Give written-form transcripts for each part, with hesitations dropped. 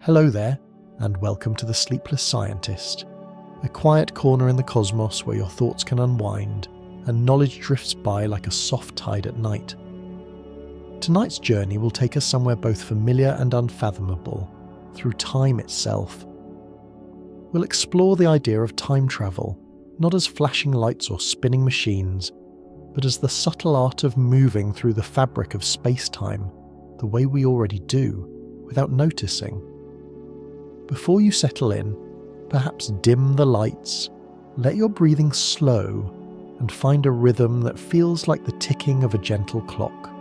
Hello there, and welcome to the Sleepless Scientist, a quiet corner in the cosmos where your thoughts can unwind and knowledge drifts by like a soft tide at night. Tonight's journey will take us somewhere both familiar and unfathomable, through time itself. We'll explore the idea of time travel, not as flashing lights or spinning machines, but as the subtle art of moving through the fabric of space-time, the way we already do, without noticing. Before you settle in, perhaps dim the lights, let your breathing slow, and find a rhythm that feels like the ticking of a gentle clock.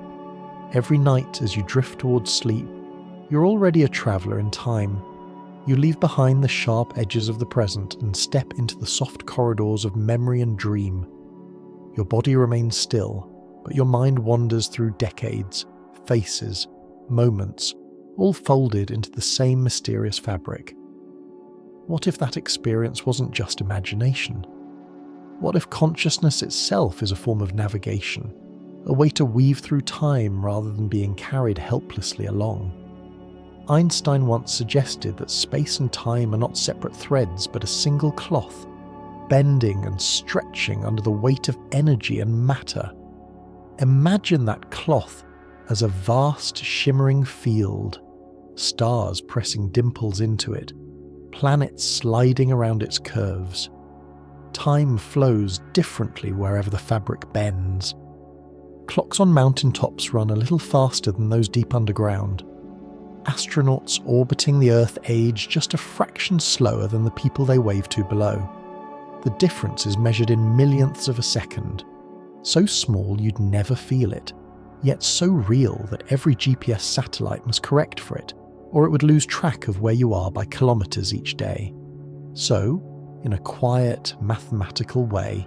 Every night as you drift towards sleep, you're already a traveller in time. You leave behind the sharp edges of the present and step into the soft corridors of memory and dream. Your body remains still, but your mind wanders through decades, faces, moments, all folded into the same mysterious fabric. What if that experience wasn't just imagination? What if consciousness itself is a form of navigation, a way to weave through time rather than being carried helplessly along? Einstein once suggested that space and time are not separate threads but a single cloth, bending and stretching under the weight of energy and matter. Imagine that cloth as a vast shimmering field, stars pressing dimples into it, planets sliding around its curves. Time flows differently wherever the fabric bends. Clocks on mountaintops run a little faster than those deep underground. Astronauts orbiting the Earth age just a fraction slower than the people they wave to below. The difference is measured in millionths of a second, so small you'd never feel it, yet so real that every GPS satellite must correct for it, or it would lose track of where you are by kilometres each day. So, in a quiet, mathematical way,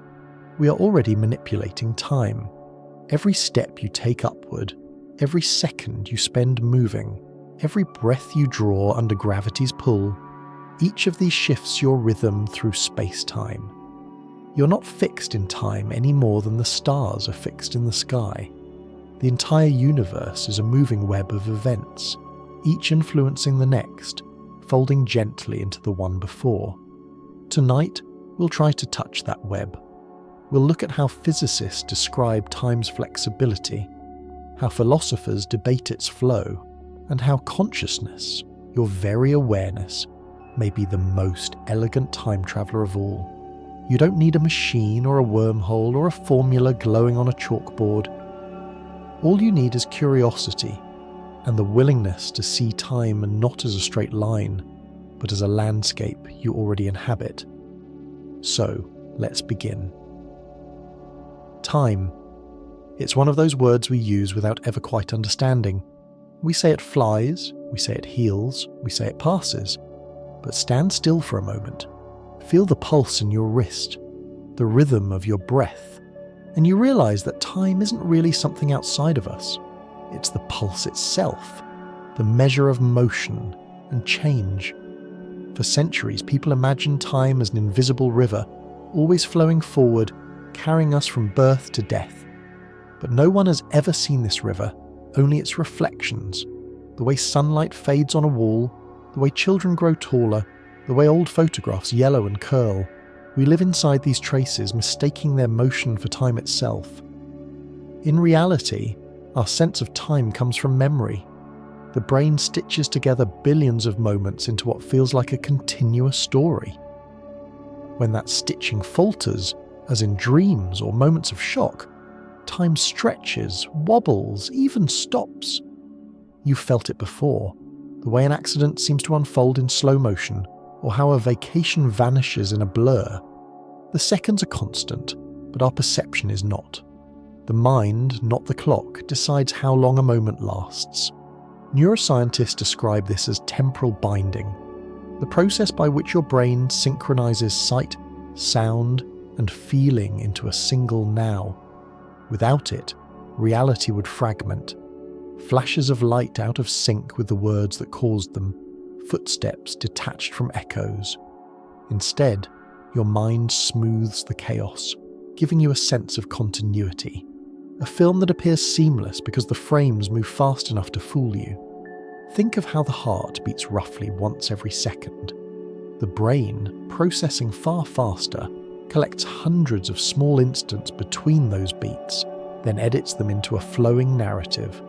we are already manipulating time. Every step you take upward, every second you spend moving, every breath you draw under gravity's pull, each of these shifts your rhythm through space-time. You're not fixed in time any more than the stars are fixed in the sky. The entire universe is a moving web of events, each influencing the next, folding gently into the one before. Tonight, we'll try to touch that web. We'll look at how physicists describe time's flexibility, how philosophers debate its flow, and how consciousness, your very awareness, may be the most elegant time traveller of all. You don't need a machine or a wormhole or a formula glowing on a chalkboard. All you need is curiosity and the willingness to see time not as a straight line, but as a landscape you already inhabit. So, let's begin. Time. It's one of those words we use without ever quite understanding. We say it flies, we say it heals, we say it passes. But stand still for a moment. Feel the pulse in your wrist, the rhythm of your breath, and you realise that time isn't really something outside of us. It's the pulse itself, the measure of motion and change. For centuries, people imagined time as an invisible river, always flowing forward, carrying us from birth to death. But no one has ever seen this river, only its reflections, the way sunlight fades on a wall, the way children grow taller, the way old photographs yellow and curl. We live inside these traces, mistaking their motion for time itself. In reality, our sense of time comes from memory. The brain stitches together billions of moments into what feels like a continuous story. When that stitching falters, as in dreams or moments of shock, time stretches, wobbles, even stops. You've felt it before, the way an accident seems to unfold in slow motion, or how a vacation vanishes in a blur. The seconds are constant, but our perception is not. The mind, not the clock, decides how long a moment lasts. Neuroscientists describe this as temporal binding, the process by which your brain synchronizes sight, sound, and feeling into a single now. Without it, reality would fragment. Flashes of light out of sync with the words that caused them, footsteps detached from echoes. Instead, your mind smooths the chaos, giving you a sense of continuity. A film that appears seamless because the frames move fast enough to fool you. Think of how the heart beats roughly once every second. The brain, processing far faster, collects hundreds of small instants between those beats, then edits them into a flowing narrative.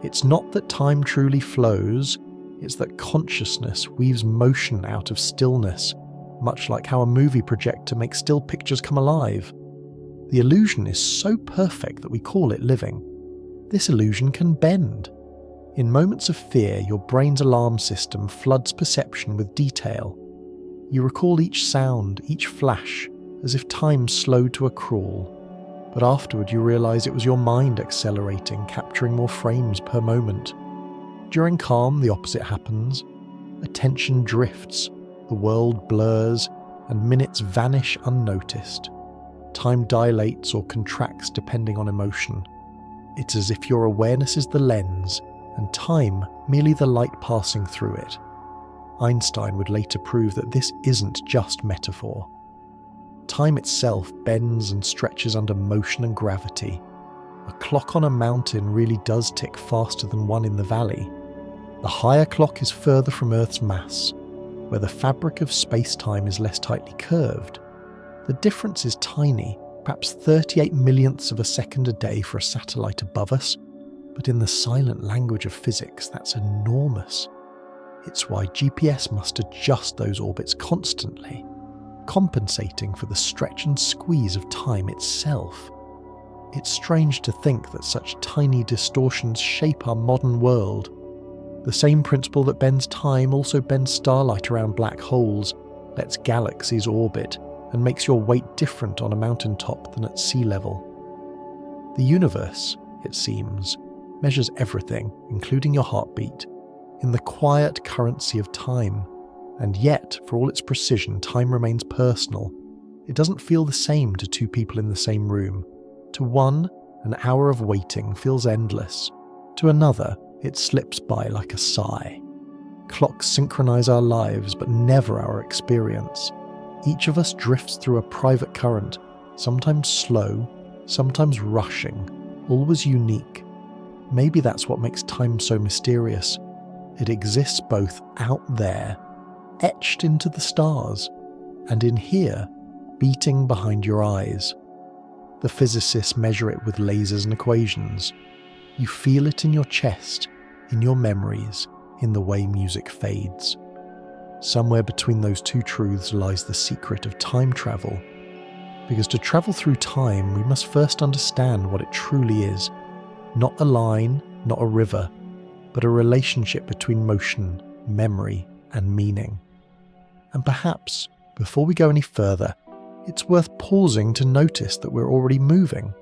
It's not that time truly flows, it's that consciousness weaves motion out of stillness, much like how a movie projector makes still pictures come alive. The illusion is so perfect that we call it living. This illusion can bend. In moments of fear, your brain's alarm system floods perception with detail. You recall each sound, each flash, as if time slowed to a crawl. But afterward you realise it was your mind accelerating, capturing more frames per moment. During calm, the opposite happens. Attention drifts, the world blurs, and minutes vanish unnoticed. Time dilates or contracts depending on emotion. It's as if your awareness is the lens, and time merely the light passing through it. Einstein would later prove that this isn't just metaphor. Time itself bends and stretches under motion and gravity. A clock on a mountain really does tick faster than one in the valley. The higher clock is further from Earth's mass, where the fabric of space-time is less tightly curved. The difference is tiny, perhaps 38 millionths of a second a day for a satellite above us, but in the silent language of physics, that's enormous. It's why GPS must adjust those orbits constantly, compensating for the stretch and squeeze of time itself. It's strange to think that such tiny distortions shape our modern world. The same principle that bends time also bends starlight around black holes, lets galaxies orbit, and makes your weight different on a mountaintop than at sea level. The universe, it seems, measures everything, including your heartbeat, in the quiet currency of time. And yet, for all its precision, time remains personal. It doesn't feel the same to two people in the same room. To one, an hour of waiting feels endless. To another, it slips by like a sigh. Clocks synchronize our lives, but never our experience. Each of us drifts through a private current, sometimes slow, sometimes rushing, always unique. Maybe that's what makes time so mysterious. It exists both out there, etched into the stars, and in here, beating behind your eyes. The physicists measure it with lasers and equations. You feel it in your chest, in your memories, in the way music fades. Somewhere between those two truths lies the secret of time travel. Because to travel through time, we must first understand what it truly is. Not a line, not a river, but a relationship between motion, memory, and meaning. And perhaps, before we go any further, it's worth pausing to notice that we're already moving,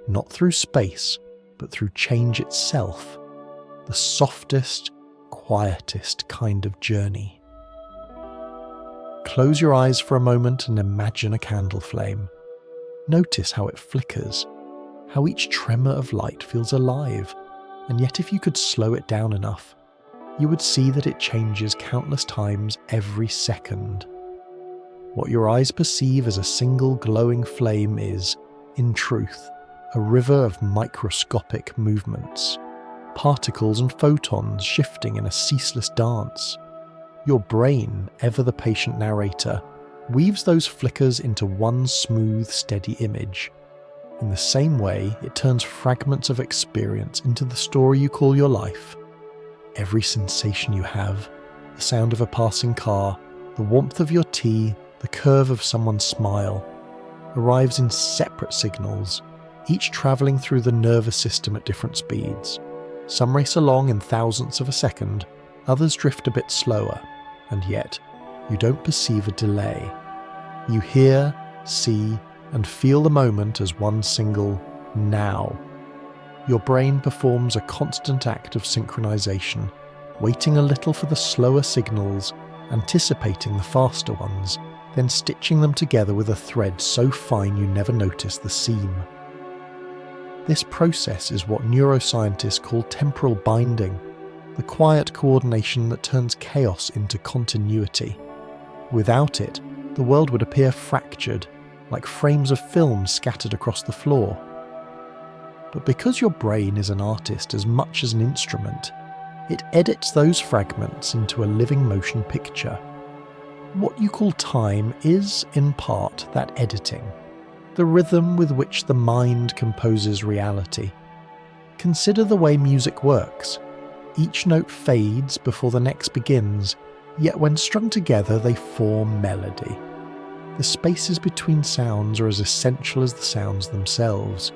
not through space, but through change itself, the softest, quietest kind of journey. Close your eyes for a moment and imagine a candle flame. Notice how it flickers, how each tremor of light feels alive, and yet if you could slow it down enough, you would see that it changes countless times every second. What your eyes perceive as a single glowing flame is, in truth, a river of microscopic movements, particles and photons shifting in a ceaseless dance. Your brain, ever the patient narrator, weaves those flickers into one smooth, steady image. In the same way, it turns fragments of experience into the story you call your life. Every sensation you have, the sound of a passing car, the warmth of your tea, the curve of someone's smile, arrives in separate signals, each travelling through the nervous system at different speeds. Some race along in thousandths of a second, others drift a bit slower, and yet you don't perceive a delay. You hear, see, and feel the moment as one single now. Your brain performs a constant act of synchronization, waiting a little for the slower signals, anticipating the faster ones, then stitching them together with a thread so fine you never notice the seam. This process is what neuroscientists call temporal binding, the quiet coordination that turns chaos into continuity. Without it, the world would appear fractured, like frames of film scattered across the floor. But because your brain is an artist as much as an instrument, It edits those fragments into a living motion picture. What you call time is, in part, that editing, the rhythm with which the mind composes reality. Consider the way music works. Each note fades before the next begins, yet when strung together they form melody. The spaces between sounds are as essential as the sounds themselves.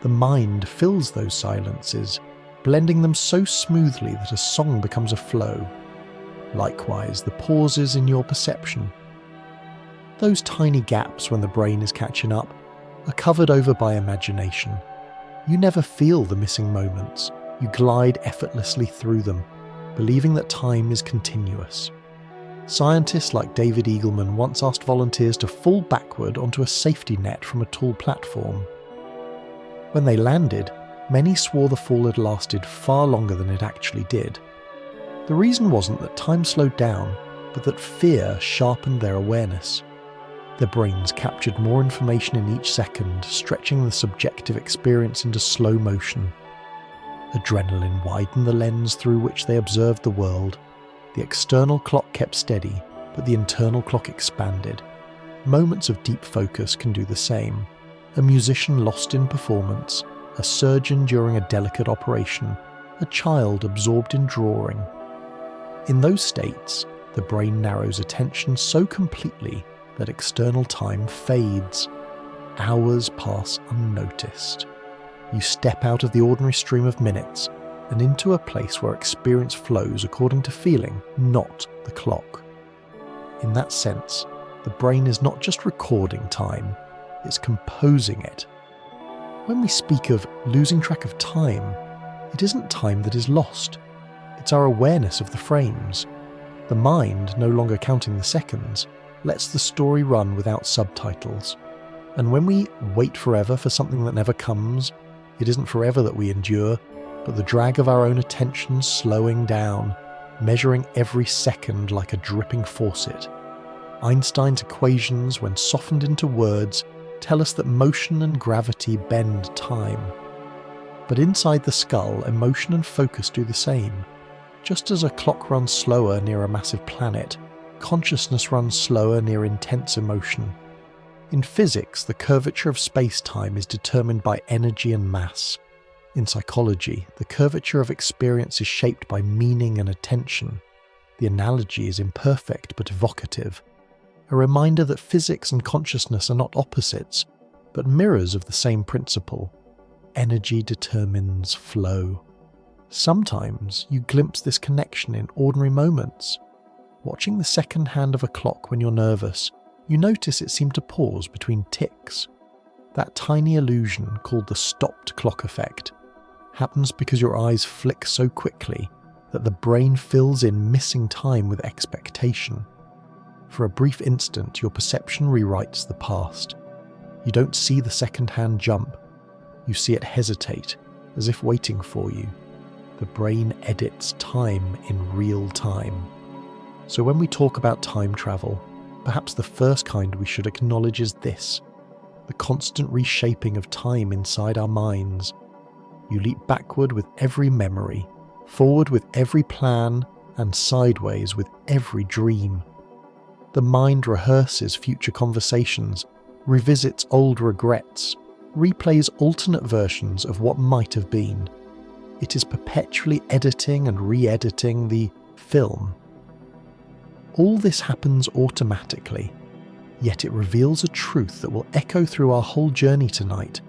The mind fills those silences, blending them so smoothly that a song becomes a flow. Likewise, the pauses in your perception. Those tiny gaps when the brain is catching up are covered over by imagination. You never feel the missing moments. You glide effortlessly through them, believing that time is continuous. Scientists like David Eagleman once asked volunteers to fall backward onto a safety net from a tall platform. When they landed, many swore the fall had lasted far longer than it actually did. The reason wasn't that time slowed down, but that fear sharpened their awareness. Their brains captured more information in each second, stretching the subjective experience into slow motion. Adrenaline widened the lens through which they observed the world. The external clock kept steady, but the internal clock expanded. Moments of deep focus can do the same. A musician lost in performance, a surgeon during a delicate operation, a child absorbed in drawing. In those states, the brain narrows attention so completely that external time fades. Hours pass unnoticed. You step out of the ordinary stream of minutes and into a place where experience flows according to feeling, not the clock. In that sense, the brain is not just recording time, it's composing it. When we speak of losing track of time, it isn't time that is lost. It's our awareness of the frames. The mind, no longer counting the seconds, lets the story run without subtitles. And when we wait forever for something that never comes, it isn't forever that we endure, but the drag of our own attention slowing down, measuring every second like a dripping faucet. Einstein's equations, when softened into words, tell us that motion and gravity bend time. But inside the skull, emotion and focus do the same. Just as a clock runs slower near a massive planet, consciousness runs slower near intense emotion. In physics, the curvature of space-time is determined by energy and mass. In psychology, the curvature of experience is shaped by meaning and attention. The analogy is imperfect but evocative, a reminder that physics and consciousness are not opposites, but mirrors of the same principle. Energy determines flow. Sometimes you glimpse this connection in ordinary moments. Watching the second hand of a clock when you're nervous, you notice it seemed to pause between ticks. That tiny illusion, called the stopped clock effect, happens because your eyes flick so quickly that the brain fills in missing time with expectation. For a brief instant, your perception rewrites the past. You don't see the second-hand jump. You see it hesitate, as if waiting for you. The brain edits time in real time. So when we talk about time travel, perhaps the first kind we should acknowledge is this: the constant reshaping of time inside our minds. You leap backward with every memory, forward with every plan, and sideways with every dream. The mind rehearses future conversations, revisits old regrets, replays alternate versions of what might have been. It is perpetually editing and re-editing the film. All this happens automatically, yet it reveals a truth that will echo through our whole journey tonight.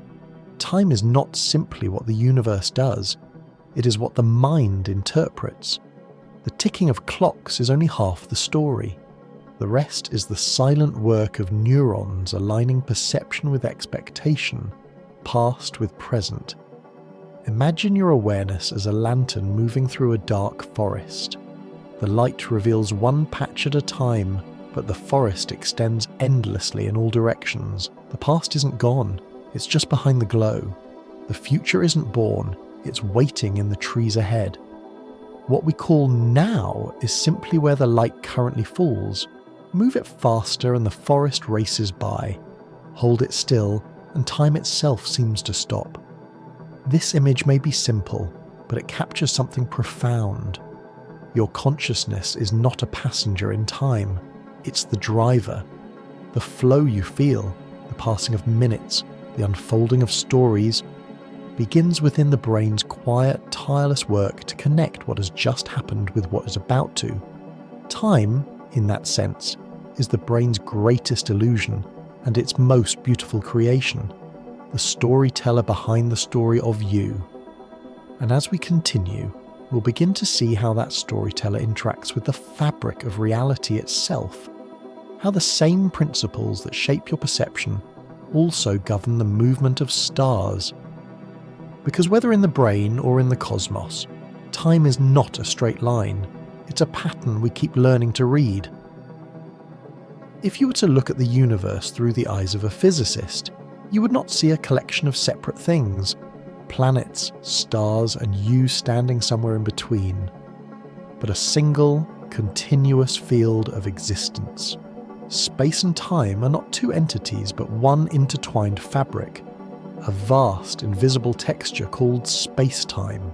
Time is not simply what the universe does, it is what the mind interprets. The ticking of clocks is only half the story. The rest is the silent work of neurons aligning perception with expectation, past with present. Imagine your awareness as a lantern moving through a dark forest. The light reveals one patch at a time, but the forest extends endlessly in all directions. The past isn't gone, it's just behind the glow. The future isn't born, it's waiting in the trees ahead. What we call now is simply where the light currently falls. Move it faster and the forest races by. Hold it still, and time itself seems to stop. This image may be simple, but it captures something profound. Your consciousness is not a passenger in time, it's the driver. The flow you feel, the passing of minutes, the unfolding of stories, begins within the brain's quiet, tireless work to connect what has just happened with what is about to. Time, in that sense, is the brain's greatest illusion and its most beautiful creation, the storyteller behind the story of you. And as we continue, we'll begin to see how that storyteller interacts with the fabric of reality itself, how the same principles that shape your perception also govern the movement of stars. Because whether in the brain or in the cosmos, time is not a straight line, it's a pattern we keep learning to read. If you were to look at the universe through the eyes of a physicist, you would not see a collection of separate things, planets, stars, and you standing somewhere in between, but a single, continuous field of existence. Space and time are not two entities, but one intertwined fabric, a vast, invisible texture called spacetime.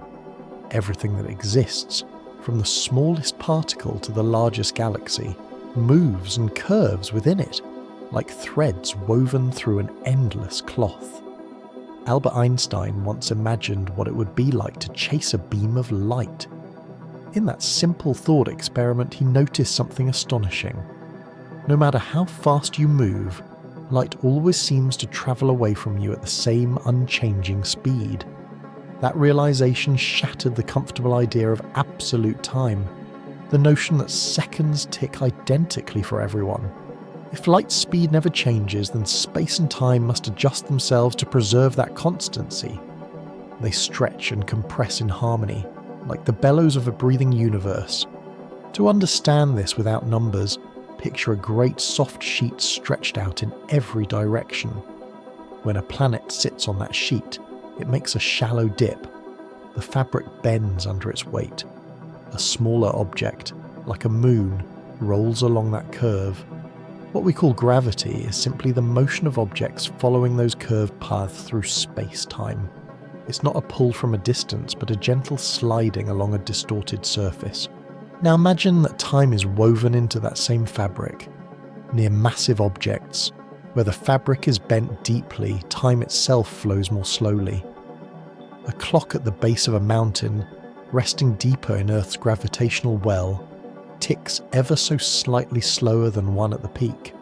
Everything that exists, from the smallest particle to the largest galaxy, moves and curves within it, like threads woven through an endless cloth. Albert Einstein once imagined what it would be like to chase a beam of light. In that simple thought experiment, he noticed something astonishing. No matter how fast you move, light always seems to travel away from you at the same unchanging speed. That realization shattered the comfortable idea of absolute time, the notion that seconds tick identically for everyone. If light's speed never changes, then space and time must adjust themselves to preserve that constancy. They stretch and compress in harmony, like the bellows of a breathing universe. To understand this without numbers, picture a great soft sheet stretched out in every direction. When a planet sits on that sheet, it makes a shallow dip. The fabric bends under its weight. A smaller object, like a moon, rolls along that curve. What we call gravity is simply the motion of objects following those curved paths through space-time. It's not a pull from a distance, but a gentle sliding along a distorted surface. Now imagine that time is woven into that same fabric. Near massive objects, where the fabric is bent deeply, time itself flows more slowly. A clock at the base of a mountain, resting deeper in Earth's gravitational well, ticks ever so slightly slower than one at the peak.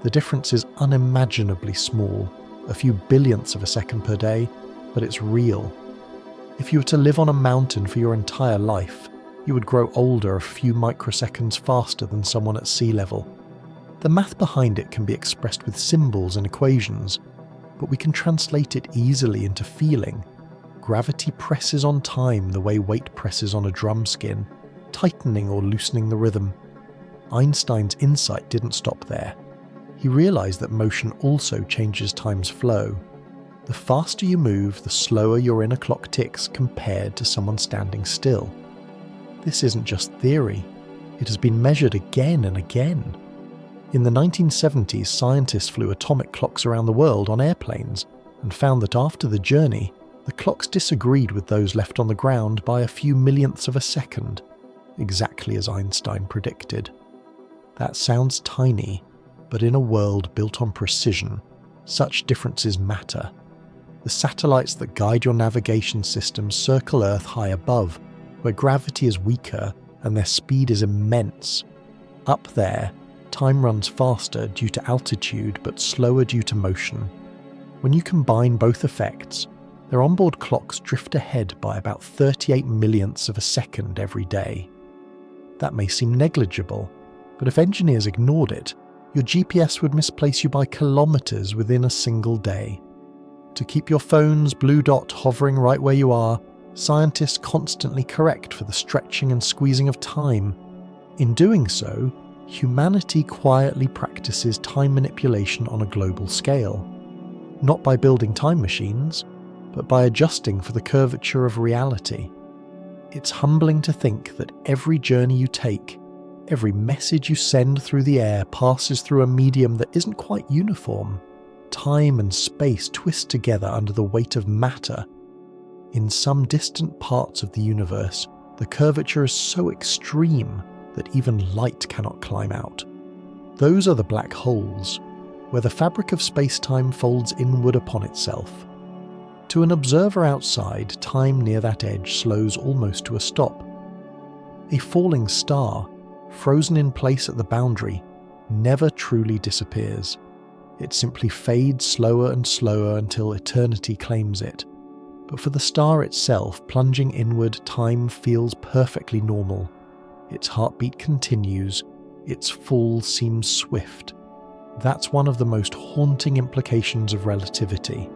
The difference is unimaginably small, a few billionths of a second per day, but it's real. If you were to live on a mountain for your entire life, you would grow older a few microseconds faster than someone at sea level. The math behind it can be expressed with symbols and equations, but we can translate it easily into feeling. Gravity presses on time the way weight presses on a drum skin, tightening or loosening the rhythm. Einstein's insight didn't stop there. He realized that motion also changes time's flow. The faster you move, the slower your inner clock ticks compared to someone standing still. This isn't just theory, it has been measured again and again. In the 1970s, scientists flew atomic clocks around the world on airplanes and found that after the journey, the clocks disagreed with those left on the ground by a few millionths of a second, exactly as Einstein predicted. That sounds tiny, but in a world built on precision, such differences matter. The satellites that guide your navigation system circle Earth high above, where gravity is weaker and their speed is immense. Up there, time runs faster due to altitude but slower due to motion. When you combine both effects, their onboard clocks drift ahead by about 38 millionths of a second every day. That may seem negligible, but if engineers ignored it, your GPS would misplace you by kilometers within a single day. To keep your phone's blue dot hovering right where you are, scientists constantly correct for the stretching and squeezing of time. In doing so, humanity quietly practices time manipulation on a global scale. Not by building time machines, but by adjusting for the curvature of reality. It's humbling to think that every journey you take, every message you send through the air passes through a medium that isn't quite uniform. Time and space twist together under the weight of matter. In some distant parts of the universe, the curvature is so extreme that even light cannot climb out. Those are the black holes, where the fabric of space-time folds inward upon itself. To an observer outside, time near that edge slows almost to a stop. A falling star, frozen in place at the boundary, never truly disappears. It simply fades slower and slower until eternity claims it. But for the star itself, plunging inward, time feels perfectly normal. Its heartbeat continues, its fall seems swift. That's one of the most haunting implications of relativity.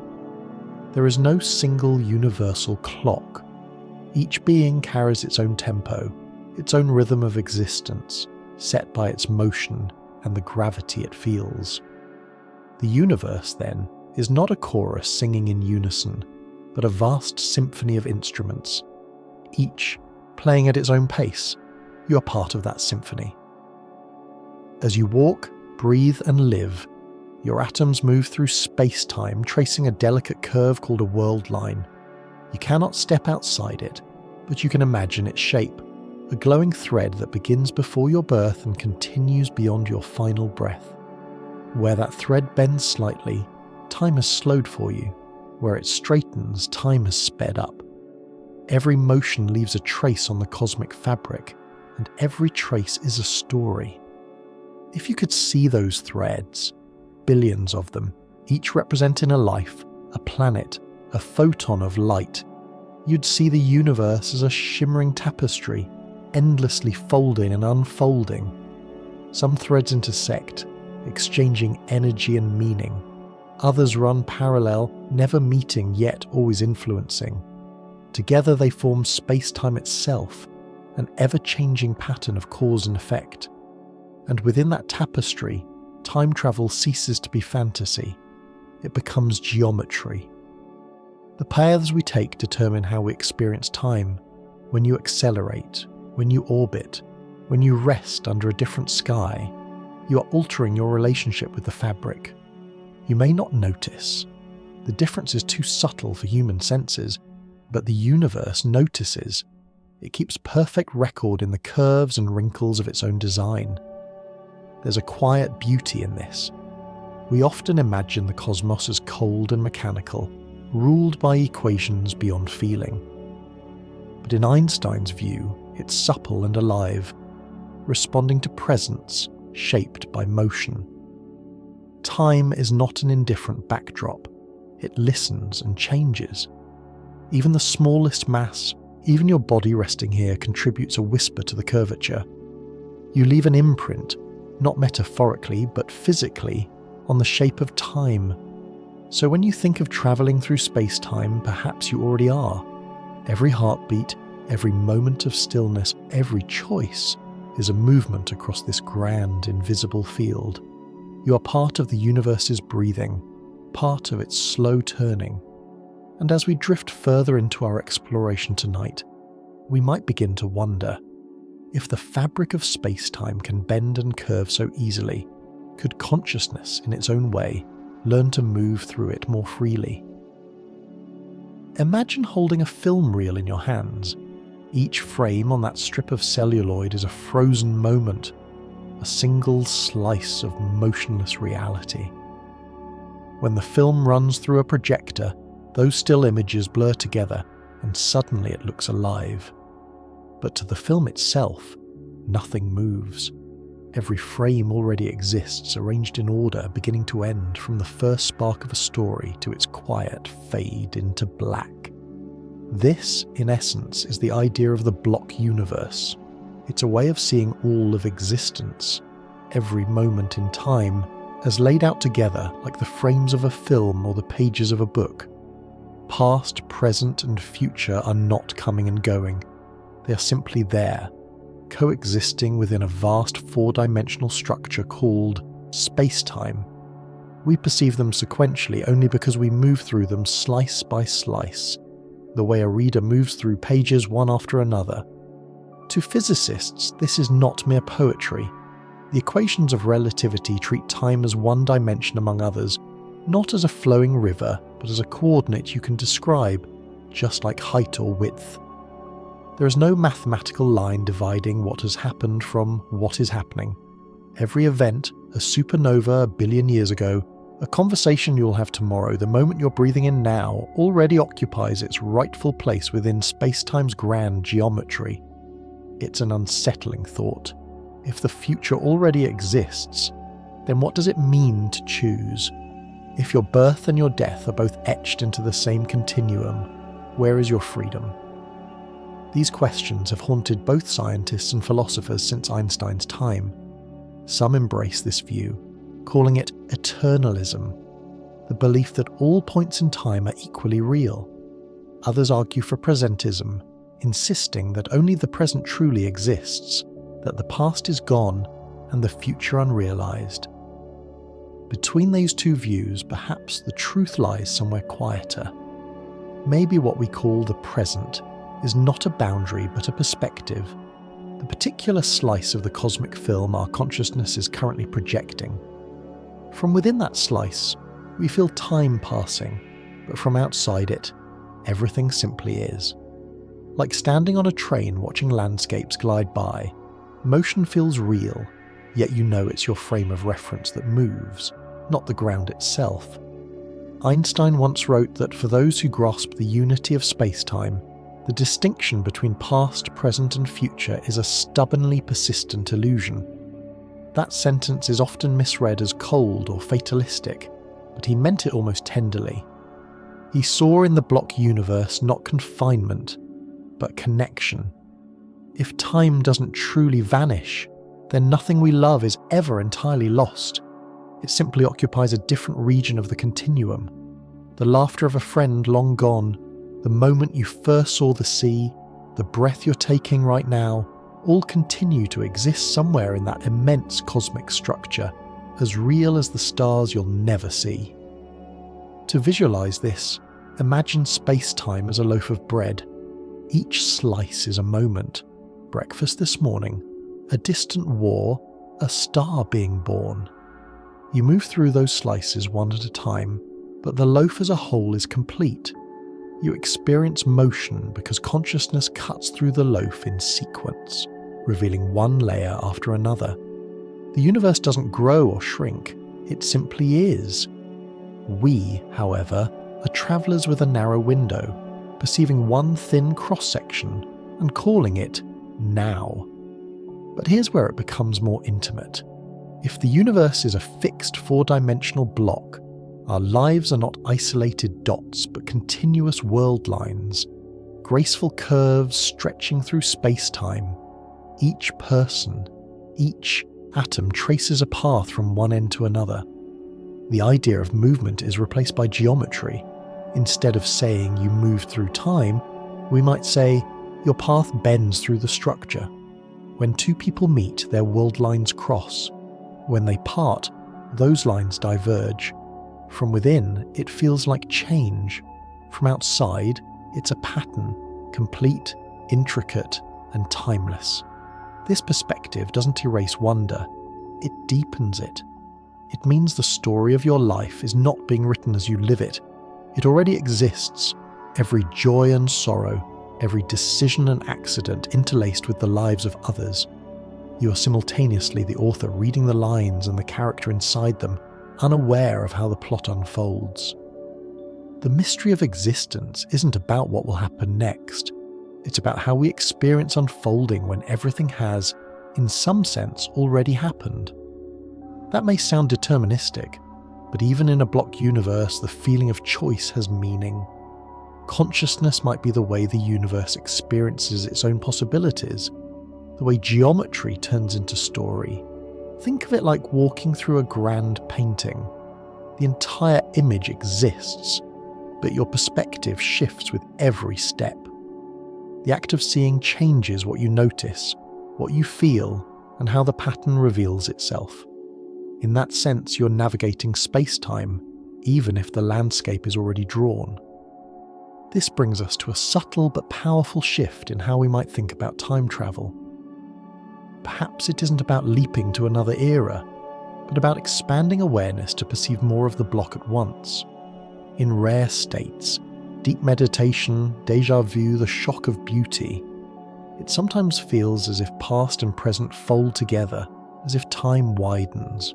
There is no single universal clock. Each being carries its own tempo, its own rhythm of existence, set by its motion and the gravity it feels. The universe, then, is not a chorus singing in unison, but a vast symphony of instruments, each playing at its own pace. You are part of that symphony. As you walk, breathe and live, your atoms move through space-time, tracing a delicate curve called a world line. You cannot step outside it, but you can imagine its shape, a glowing thread that begins before your birth and continues beyond your final breath. Where that thread bends slightly, time has slowed for you. Where it straightens, time has sped up. Every motion leaves a trace on the cosmic fabric, and every trace is a story. If you could see those threads, billions of them, each representing a life, a planet, a photon of light, you'd see the universe as a shimmering tapestry, endlessly folding and unfolding. Some threads intersect, exchanging energy and meaning. Others run parallel, never meeting yet always influencing. Together they form space-time itself, an ever-changing pattern of cause and effect. And within that tapestry, time travel ceases to be fantasy. It becomes geometry. The paths we take determine how we experience time. When you accelerate, when you orbit, when you rest under a different sky, you are altering your relationship with the fabric. You may not notice. The difference is too subtle for human senses, but the universe notices. It keeps perfect record in the curves and wrinkles of its own design. There's a quiet beauty in this. We often imagine the cosmos as cold and mechanical, ruled by equations beyond feeling. But in Einstein's view, it's supple and alive, responding to presence, shaped by motion. Time is not an indifferent backdrop. It listens and changes. Even the smallest mass, even your body resting here, contributes a whisper to the curvature. You leave an imprint, not metaphorically, but physically, on the shape of time. So when you think of travelling through space-time, perhaps you already are. Every heartbeat, every moment of stillness, every choice is a movement across this grand, invisible field. You are part of the universe's breathing, part of its slow turning. And as we drift further into our exploration tonight, we might begin to wonder, if the fabric of space-time can bend and curve so easily, could consciousness, in its own way, learn to move through it more freely? Imagine holding a film reel in your hands. Each frame on that strip of celluloid is a frozen moment, a single slice of motionless reality. When the film runs through a projector, those still images blur together, and suddenly it looks alive. But to the film itself, nothing moves. Every frame already exists, arranged in order, beginning to end, from the first spark of a story to its quiet fade into black. This, in essence, is the idea of the block universe. It's a way of seeing all of existence, every moment in time, as laid out together like the frames of a film or the pages of a book. Past, present, and future are not coming and going. They are simply there, coexisting within a vast four-dimensional structure called space-time. We perceive them sequentially only because we move through them slice by slice, the way a reader moves through pages one after another. To physicists, this is not mere poetry. The equations of relativity treat time as one dimension among others, not as a flowing river, but as a coordinate you can describe, just like height or width. There is no mathematical line dividing what has happened from what is happening. Every event, a supernova a billion years ago, a conversation you'll have tomorrow, the moment you're breathing in now, already occupies its rightful place within spacetime's grand geometry. It's an unsettling thought. If the future already exists, then what does it mean to choose? If your birth and your death are both etched into the same continuum, where is your freedom? These questions have haunted both scientists and philosophers since Einstein's time. Some embrace this view, calling it eternalism, the belief that all points in time are equally real. Others argue for presentism, insisting that only the present truly exists, that the past is gone and the future unrealized. Between these two views, perhaps the truth lies somewhere quieter. Maybe what we call the present is not a boundary but a perspective, the particular slice of the cosmic film our consciousness is currently projecting. From within that slice, we feel time passing, but from outside it, everything simply is. Like standing on a train watching landscapes glide by, motion feels real, yet you know it's your frame of reference that moves, not the ground itself. Einstein once wrote that for those who grasp the unity of space-time, the distinction between past, present and future is a stubbornly persistent illusion. That sentence is often misread as cold or fatalistic, but he meant it almost tenderly. He saw in the block universe not confinement, but connection. If time doesn't truly vanish, then nothing we love is ever entirely lost. It simply occupies a different region of the continuum. The laughter of a friend long gone, the moment you first saw the sea, the breath you're taking right now, all continue to exist somewhere in that immense cosmic structure, as real as the stars you'll never see. To visualize this, imagine space-time as a loaf of bread. Each slice is a moment. Breakfast this morning, a distant war, a star being born. You move through those slices one at a time, but the loaf as a whole is complete. You experience motion because consciousness cuts through the loaf in sequence, revealing one layer after another. The universe doesn't grow or shrink, it simply is. We, however, are travellers with a narrow window, perceiving one thin cross-section and calling it now. But here's where it becomes more intimate. If the universe is a fixed four-dimensional block, our lives are not isolated dots but continuous world lines, graceful curves stretching through space-time. Each person, each atom traces a path from one end to another. The idea of movement is replaced by geometry. Instead of saying you move through time, we might say your path bends through the structure. When two people meet, their world lines cross. When they part, those lines diverge. From within, it feels like change. From outside, it's a pattern, complete, intricate, and timeless. This perspective doesn't erase wonder, it deepens it. It means the story of your life is not being written as you live it. It already exists, every joy and sorrow, every decision and accident interlaced with the lives of others. You are simultaneously the author reading the lines and the character inside them, unaware of how the plot unfolds. The mystery of existence isn't about what will happen next. It's about how we experience unfolding when everything has, in some sense, already happened. That may sound deterministic, but even in a block universe, the feeling of choice has meaning. Consciousness might be the way the universe experiences its own possibilities, the way geometry turns into story. Think of it like walking through a grand painting. The entire image exists, but your perspective shifts with every step. The act of seeing changes what you notice, what you feel, and how the pattern reveals itself. In that sense, you're navigating space-time, even if the landscape is already drawn. This brings us to a subtle but powerful shift in how we might think about time travel. Perhaps it isn't about leaping to another era, but about expanding awareness to perceive more of the block at once. In rare states, Deep meditation, déjà vu, the shock of beauty. It sometimes feels as if past and present fold together, as if time widens.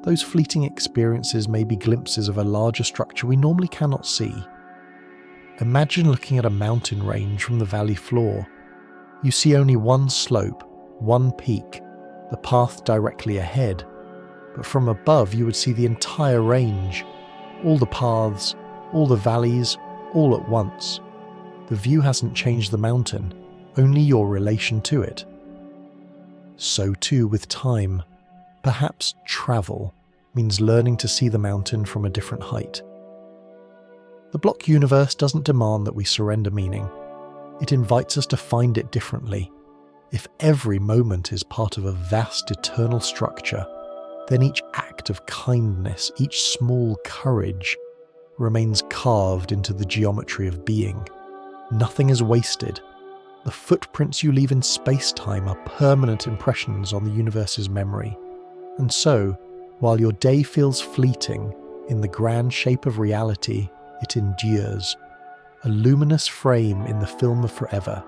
Those fleeting experiences may be glimpses of a larger structure we normally cannot see. Imagine looking at a mountain range from the valley floor. You see only one slope, one peak, the path directly ahead. But from above you would see the entire range, all the paths, all the valleys, all at once. The view hasn't changed the mountain, only your relation to it. So too with time. Perhaps travel means learning to see the mountain from a different height. The block universe doesn't demand that we surrender meaning. It invites us to find it differently. If every moment is part of a vast eternal structure, then each act of kindness, each small courage, remains carved into the geometry of being. Nothing is wasted. The footprints you leave in space-time are permanent impressions on the universe's memory. And so, while your day feels fleeting, in the grand shape of reality, it endures. A luminous frame in the film of forever.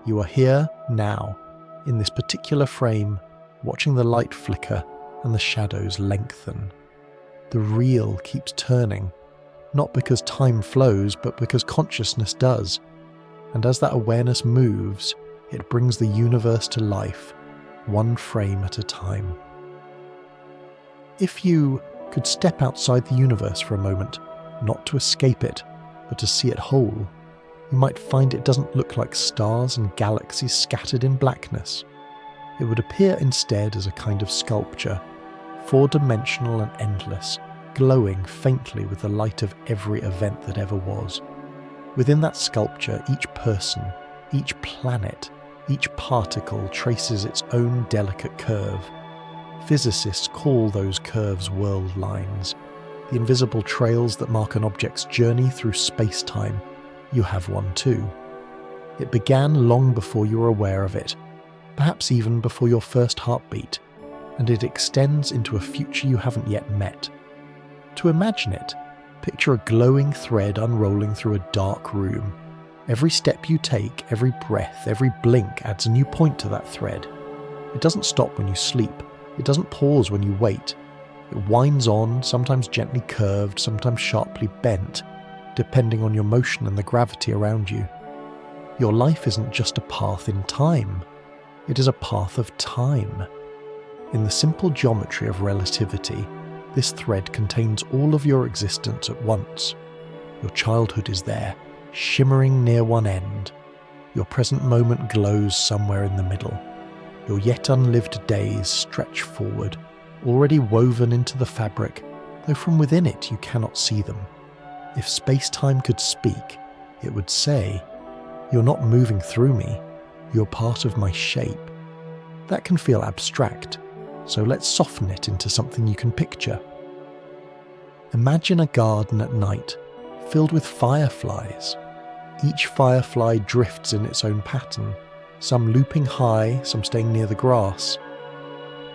You are here, now, in this particular frame, watching the light flicker and the shadows lengthen. The reel keeps turning, not because time flows, but because consciousness does. And as that awareness moves, it brings the universe to life, one frame at a time. If you could step outside the universe for a moment, not to escape it, but to see it whole, you might find it doesn't look like stars and galaxies scattered in blackness. It would appear instead as a kind of sculpture, four-dimensional and endless, glowing faintly with the light of every event that ever was. Within that sculpture, each person, each planet, each particle traces its own delicate curve. Physicists call those curves world lines, the invisible trails that mark an object's journey through space-time. You have one too. It began long before you were aware of it, perhaps even before your first heartbeat, and it extends into a future you haven't yet met. To imagine it, picture a glowing thread unrolling through a dark room. Every step you take, every breath, every blink adds a new point to that thread. It doesn't stop when you sleep. It doesn't pause when you wait. It winds on, sometimes gently curved, sometimes sharply bent, depending on your motion and the gravity around you. Your life isn't just a path in time. It is a path of time. In the simple geometry of relativity, this thread contains all of your existence at once. Your childhood is there, shimmering near one end. Your present moment glows somewhere in the middle. Your yet unlived days stretch forward, already woven into the fabric, though from within it you cannot see them. If space-time could speak, it would say, "You're not moving through me, you're part of my shape." That can feel abstract, so let's soften it into something you can picture. Imagine a garden at night, filled with fireflies. Each firefly drifts in its own pattern, some looping high, some staying near the grass.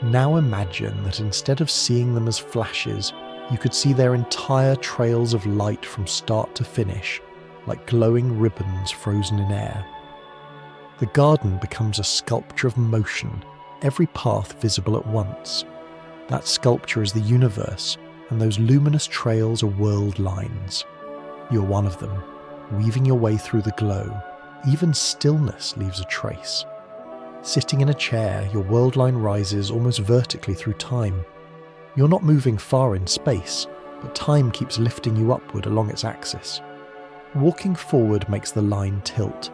Now imagine that instead of seeing them as flashes, you could see their entire trails of light from start to finish, like glowing ribbons frozen in air. The garden becomes a sculpture of motion, every path visible at once. That sculpture is the universe, and those luminous trails are world lines. You're one of them, weaving your way through the glow. Even stillness leaves a trace. Sitting in a chair, your world line rises almost vertically through time. You're not moving far in space, but time keeps lifting you upward along its axis. Walking forward makes the line tilt.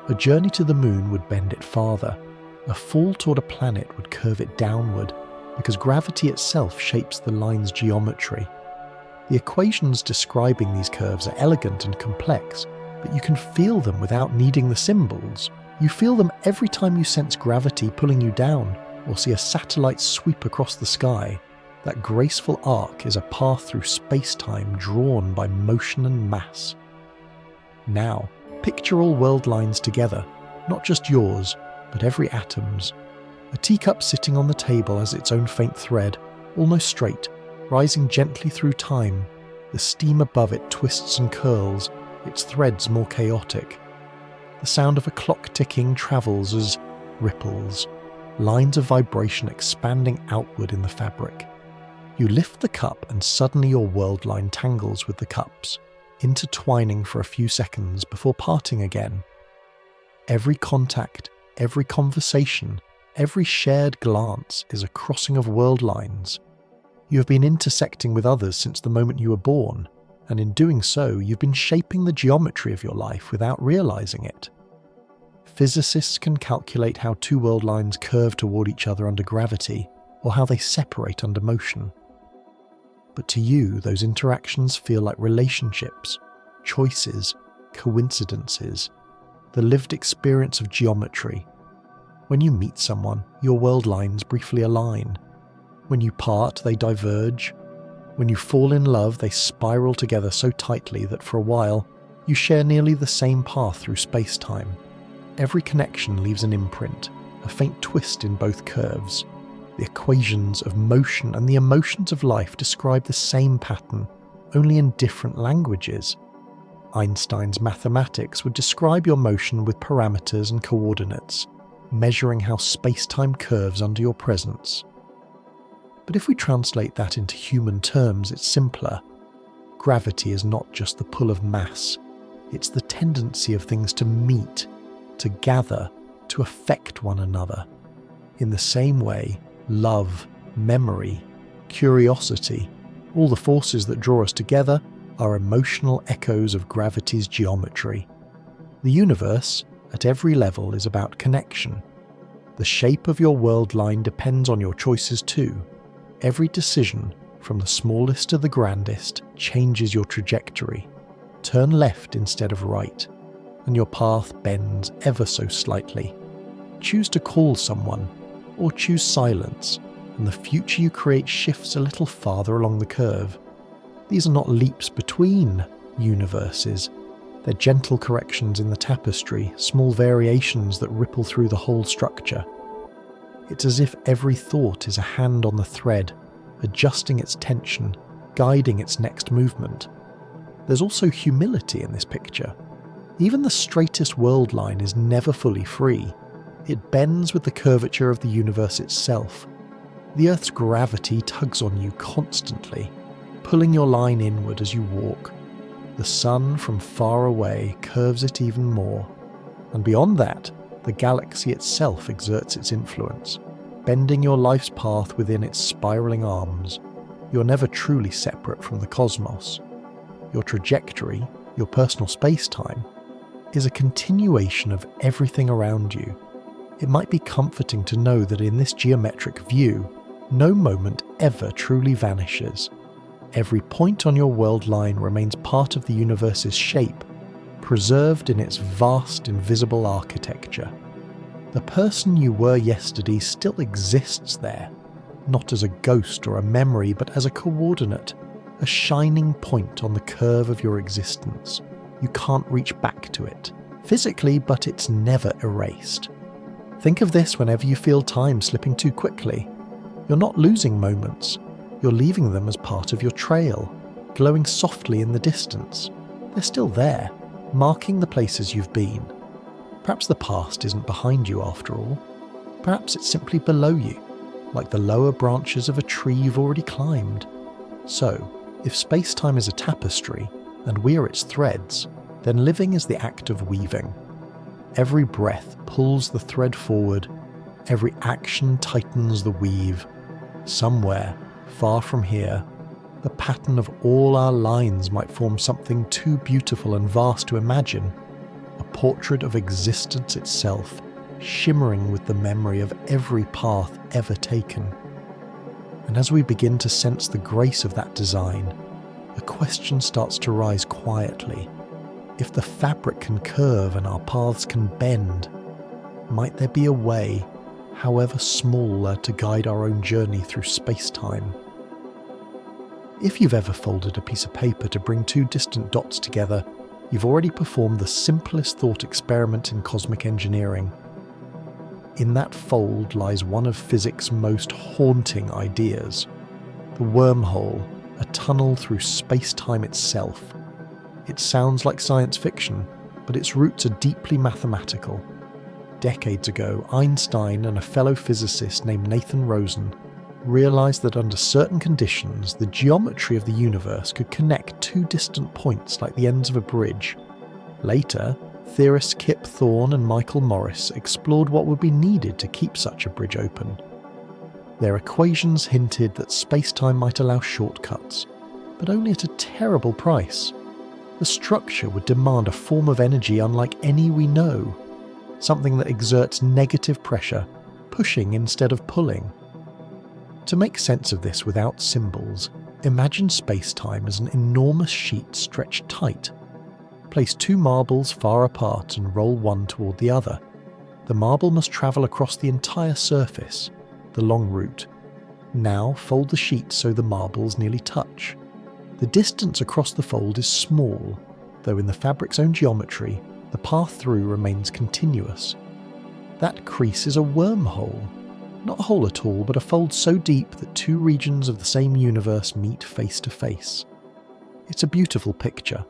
A journey to the moon would bend it farther. A fall toward a planet would curve it downward, because gravity itself shapes the line's geometry. The equations describing these curves are elegant and complex, but you can feel them without needing the symbols. You feel them every time you sense gravity pulling you down, or see a satellite sweep across the sky. That graceful arc is a path through space-time drawn by motion and mass. Now, picture all world lines together, not just yours, but every atom's. A teacup sitting on the table has its own faint thread, almost straight, rising gently through time. The steam above it twists and curls, its threads more chaotic. The sound of a clock ticking travels as ripples, lines of vibration expanding outward in the fabric. You lift the cup and suddenly your world line tangles with the cups, intertwining for a few seconds before parting again. Every contact, every conversation, every shared glance is a crossing of world lines. You have been intersecting with others since the moment you were born, and in doing so, you've been shaping the geometry of your life without realizing it. Physicists can calculate how two world lines curve toward each other under gravity, or how they separate under motion. But to you, those interactions feel like relationships, choices, coincidences, the lived experience of geometry. When you meet someone, your world lines briefly align. When you part, they diverge. When you fall in love, they spiral together so tightly that for a while, you share nearly the same path through space-time. Every connection leaves an imprint, a faint twist in both curves. The equations of motion and the emotions of life describe the same pattern, only in different languages. Einstein's mathematics would describe your motion with parameters and coordinates, measuring how space-time curves under your presence. But if we translate that into human terms, it's simpler. Gravity is not just the pull of mass, it's the tendency of things to meet, to gather, to affect one another. In the same way, love, memory, curiosity, all the forces that draw us together are emotional echoes of gravity's geometry. The universe, at every level, is about connection. The shape of your world line depends on your choices too. Every decision, from the smallest to the grandest, changes your trajectory. Turn left instead of right, and your path bends ever so slightly. Choose to call someone, or choose silence, and the future you create shifts a little farther along the curve. These are not leaps between universes. They're gentle corrections in the tapestry, small variations that ripple through the whole structure. It's as if every thought is a hand on the thread, adjusting its tension, guiding its next movement. There's also humility in this picture. Even the straightest world line is never fully free. It bends with the curvature of the universe itself. The Earth's gravity tugs on you constantly, pulling your line inward as you walk. The sun from far away curves it even more. And beyond that, the galaxy itself exerts its influence, bending your life's path within its spiraling arms. You're never truly separate from the cosmos. Your trajectory, your personal space-time, is a continuation of everything around you. It might be comforting to know that in this geometric view, no moment ever truly vanishes. Every point on your world line remains part of the universe's shape, preserved in its vast invisible architecture. The person you were yesterday still exists there, not as a ghost or a memory, but as a coordinate, a shining point on the curve of your existence. You can't reach back to it, physically, but it's never erased. Think of this whenever you feel time slipping too quickly. You're not losing moments, you're leaving them as part of your trail, glowing softly in the distance. They're still there, marking the places you've been. Perhaps the past isn't behind you after all. Perhaps it's simply below you, like the lower branches of a tree you've already climbed. So, if space-time is a tapestry, and we're its threads, then living is the act of weaving. Every breath pulls the thread forward, every action tightens the weave. Somewhere, far from here, the pattern of all our lines might form something too beautiful and vast to imagine, a portrait of existence itself, shimmering with the memory of every path ever taken. And as we begin to sense the grace of that design, a question starts to rise quietly. If the fabric can curve and our paths can bend, might there be a way, however small, to guide our own journey through space-time? If you've ever folded a piece of paper to bring two distant dots together, you've already performed the simplest thought experiment in cosmic engineering. In that fold lies one of physics' most haunting ideas, the wormhole, a tunnel through space-time itself. It sounds like science fiction, but its roots are deeply mathematical. Decades ago, Einstein and a fellow physicist named Nathan Rosen realized that under certain conditions, the geometry of the universe could connect two distant points like the ends of a bridge. Later, theorists Kip Thorne and Michael Morris explored what would be needed to keep such a bridge open. Their equations hinted that space-time might allow shortcuts, but only at a terrible price. The structure would demand a form of energy unlike any we know, something that exerts negative pressure, pushing instead of pulling. To make sense of this without symbols, imagine space-time as an enormous sheet stretched tight. Place two marbles far apart and roll one toward the other. The marble must travel across the entire surface, the long route. Now fold the sheet so the marbles nearly touch. The distance across the fold is small, though in the fabric's own geometry, the path through remains continuous. That crease is a wormhole. Not a hole at all, but a fold so deep that two regions of the same universe meet face to face. It's a beautiful picture,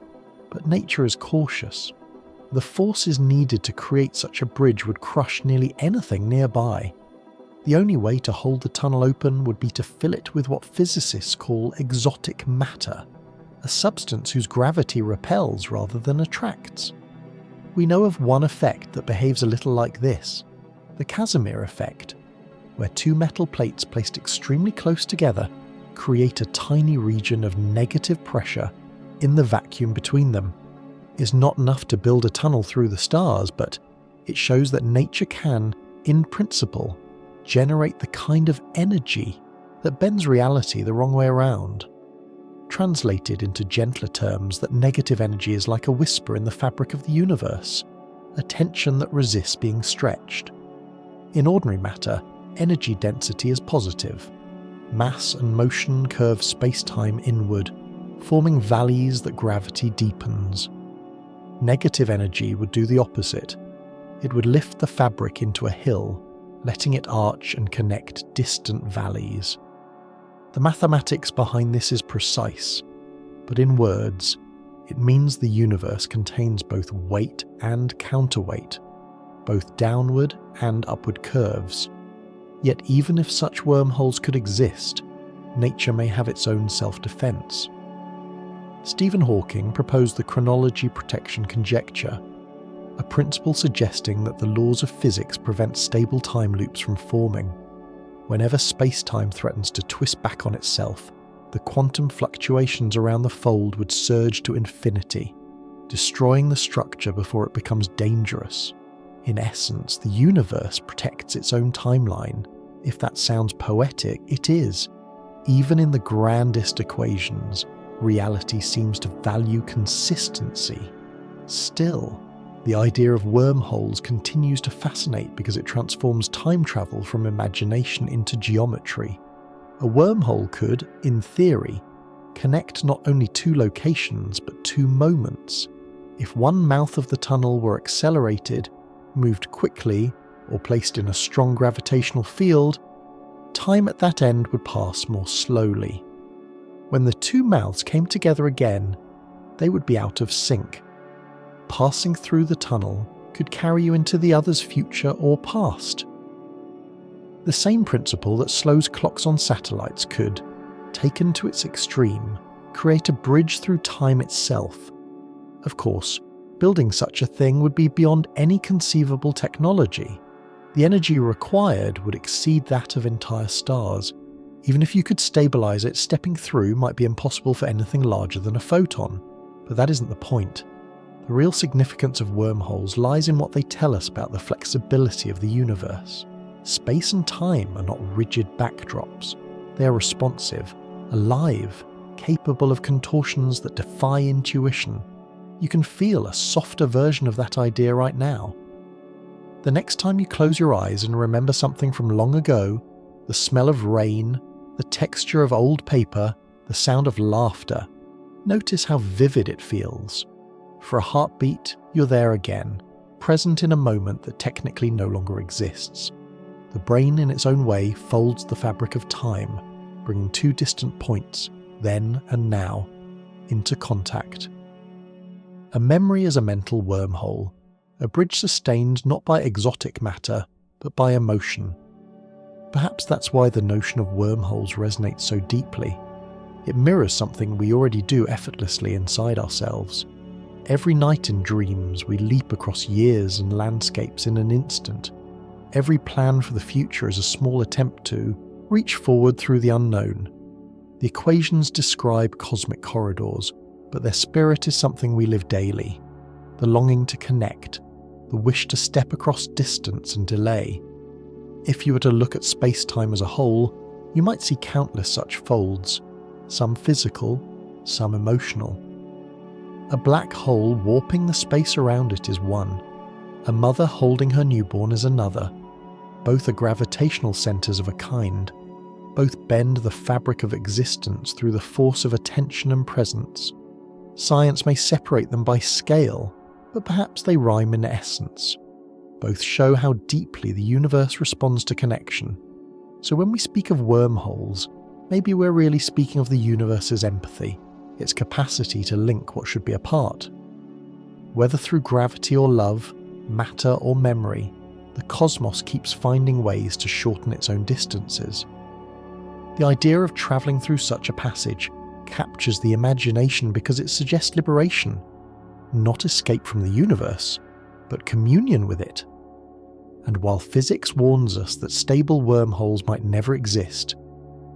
but nature is cautious. The forces needed to create such a bridge would crush nearly anything nearby. The only way to hold the tunnel open would be to fill it with what physicists call exotic matter, a substance whose gravity repels rather than attracts. We know of one effect that behaves a little like this, the Casimir effect, where two metal plates placed extremely close together create a tiny region of negative pressure in the vacuum between them. It's not enough to build a tunnel through the stars, but it shows that nature can, in principle, generate the kind of energy that bends reality the wrong way around. Translated into gentler terms, that negative energy is like a whisper in the fabric of the universe, a tension that resists being stretched. In ordinary matter, energy density is positive. Mass and motion curve space-time inward, forming valleys that gravity deepens. Negative energy would do the opposite. It would lift the fabric into a hill, letting it arch and connect distant valleys. The mathematics behind this is precise, but in words, it means the universe contains both weight and counterweight, both downward and upward curves. Yet even if such wormholes could exist, nature may have its own self-defense. Stephen Hawking proposed the chronology protection conjecture, a principle suggesting that the laws of physics prevent stable time loops from forming. Whenever space-time threatens to twist back on itself, the quantum fluctuations around the fold would surge to infinity, destroying the structure before it becomes dangerous. In essence, the universe protects its own timeline. If that sounds poetic, it is. Even in the grandest equations, reality seems to value consistency. Still, the idea of wormholes continues to fascinate because it transforms time travel from imagination into geometry. A wormhole could, in theory, connect not only two locations but two moments. If one mouth of the tunnel were accelerated, moved quickly, or placed in a strong gravitational field, time at that end would pass more slowly. When the two mouths came together again, they would be out of sync. Passing through the tunnel could carry you into the other's future or past. The same principle that slows clocks on satellites could, taken to its extreme, create a bridge through time itself. Of course, building such a thing would be beyond any conceivable technology. The energy required would exceed that of entire stars. Even if you could stabilize it, stepping through might be impossible for anything larger than a photon. But that isn't the point. The real significance of wormholes lies in what they tell us about the flexibility of the universe. Space and time are not rigid backdrops. They are responsive, alive, capable of contortions that defy intuition. You can feel a softer version of that idea right now. The next time you close your eyes and remember something from long ago, the smell of rain, the texture of old paper, the sound of laughter, notice how vivid it feels. For a heartbeat, you're there again, present in a moment that technically no longer exists. The brain in its own way folds the fabric of time, bringing two distant points, then and now, into contact. A memory is a mental wormhole, a bridge sustained not by exotic matter, but by emotion. Perhaps that's why the notion of wormholes resonates so deeply. It mirrors something we already do effortlessly inside ourselves. Every night in dreams, we leap across years and landscapes in an instant. Every plan for the future is a small attempt to reach forward through the unknown. The equations describe cosmic corridors, but their spirit is something we live daily. The longing to connect, the wish to step across distance and delay. If you were to look at space-time as a whole, you might see countless such folds, some physical, some emotional. A black hole warping the space around it is one. A mother holding her newborn is another. Both are gravitational centers of a kind. Both bend the fabric of existence through the force of attention and presence. Science may separate them by scale, but perhaps they rhyme in essence. Both show how deeply the universe responds to connection. So when we speak of wormholes, maybe we're really speaking of the universe's empathy, its capacity to link what should be apart. Whether through gravity or love, matter or memory, the cosmos keeps finding ways to shorten its own distances. The idea of travelling through such a passage captures the imagination because it suggests liberation, not escape from the universe, but communion with it. And while physics warns us that stable wormholes might never exist,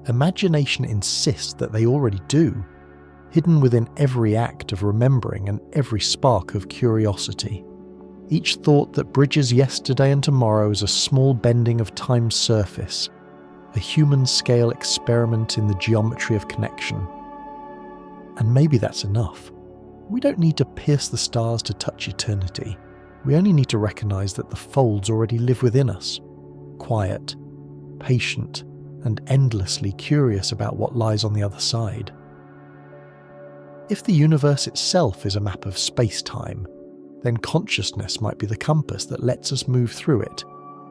imagination insists that they already do, hidden within every act of remembering and every spark of curiosity. Each thought that bridges yesterday and tomorrow is a small bending of time's surface, a human-scale experiment in the geometry of connection. And maybe that's enough. We don't need to pierce the stars to touch eternity. We only need to recognize that the folds already live within us, quiet, patient, and endlessly curious about what lies on the other side. If the universe itself is a map of space-time, then consciousness might be the compass that lets us move through it,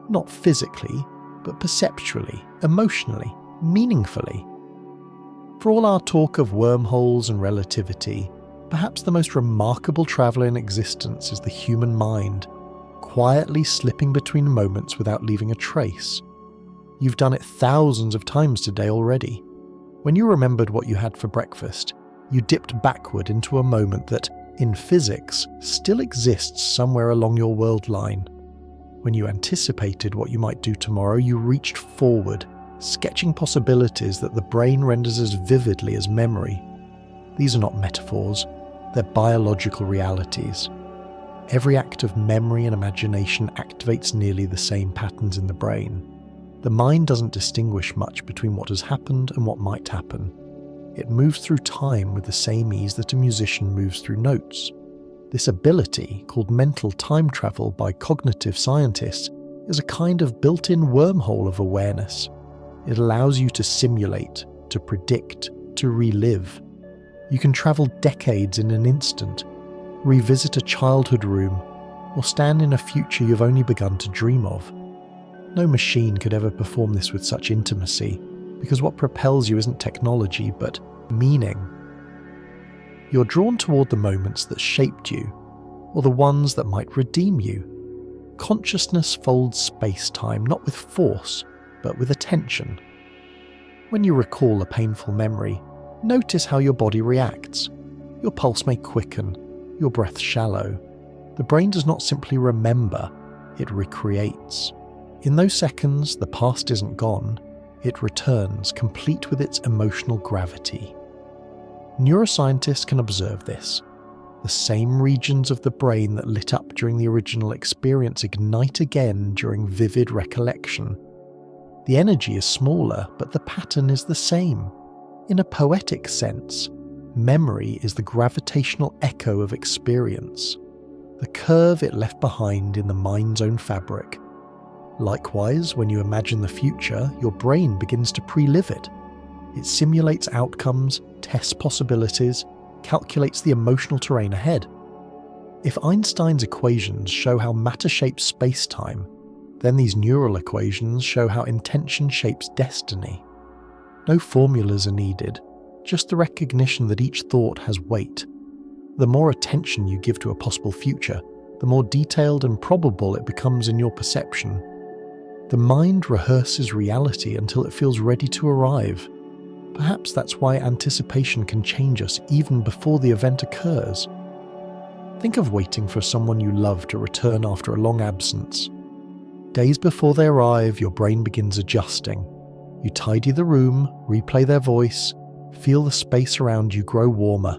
not physically, but perceptually, emotionally, meaningfully. For all our talk of wormholes and relativity, perhaps the most remarkable traveller in existence is the human mind, quietly slipping between moments without leaving a trace. You've done it thousands of times today already. When you remembered what you had for breakfast, you dipped backward into a moment that, in physics, still exists somewhere along your world line. When you anticipated what you might do tomorrow, you reached forward, sketching possibilities that the brain renders as vividly as memory. These are not metaphors, they're biological realities. Every act of memory and imagination activates nearly the same patterns in the brain. The mind doesn't distinguish much between what has happened and what might happen. It moves through time with the same ease that a musician moves through notes. This ability, called mental time travel by cognitive scientists, is a kind of built-in wormhole of awareness. It allows you to simulate, to predict, to relive. You can travel decades in an instant, revisit a childhood room, or stand in a future you've only begun to dream of. No machine could ever perform this with such intimacy, because what propels you isn't technology, but meaning. You're drawn toward the moments that shaped you, or the ones that might redeem you. Consciousness folds space-time not with force, but with attention. When you recall a painful memory, notice how your body reacts. Your pulse may quicken, your breath shallow. The brain does not simply remember, it recreates. In those seconds, the past isn't gone. It returns, complete with its emotional gravity. Neuroscientists can observe this. The same regions of the brain that lit up during the original experience ignite again during vivid recollection. The energy is smaller, but the pattern is the same. In a poetic sense, memory is the gravitational echo of experience, the curve it left behind in the mind's own fabric. Likewise, when you imagine the future, your brain begins to pre-live it. It simulates outcomes, tests possibilities, calculates the emotional terrain ahead. If Einstein's equations show how matter shapes space-time, then these neural equations show how intention shapes destiny. No formulas are needed, just the recognition that each thought has weight. The more attention you give to a possible future, the more detailed and probable it becomes in your perception. The mind rehearses reality until it feels ready to arrive. Perhaps that's why anticipation can change us even before the event occurs. Think of waiting for someone you love to return after a long absence. Days before they arrive, your brain begins adjusting. You tidy the room, replay their voice, feel the space around you grow warmer.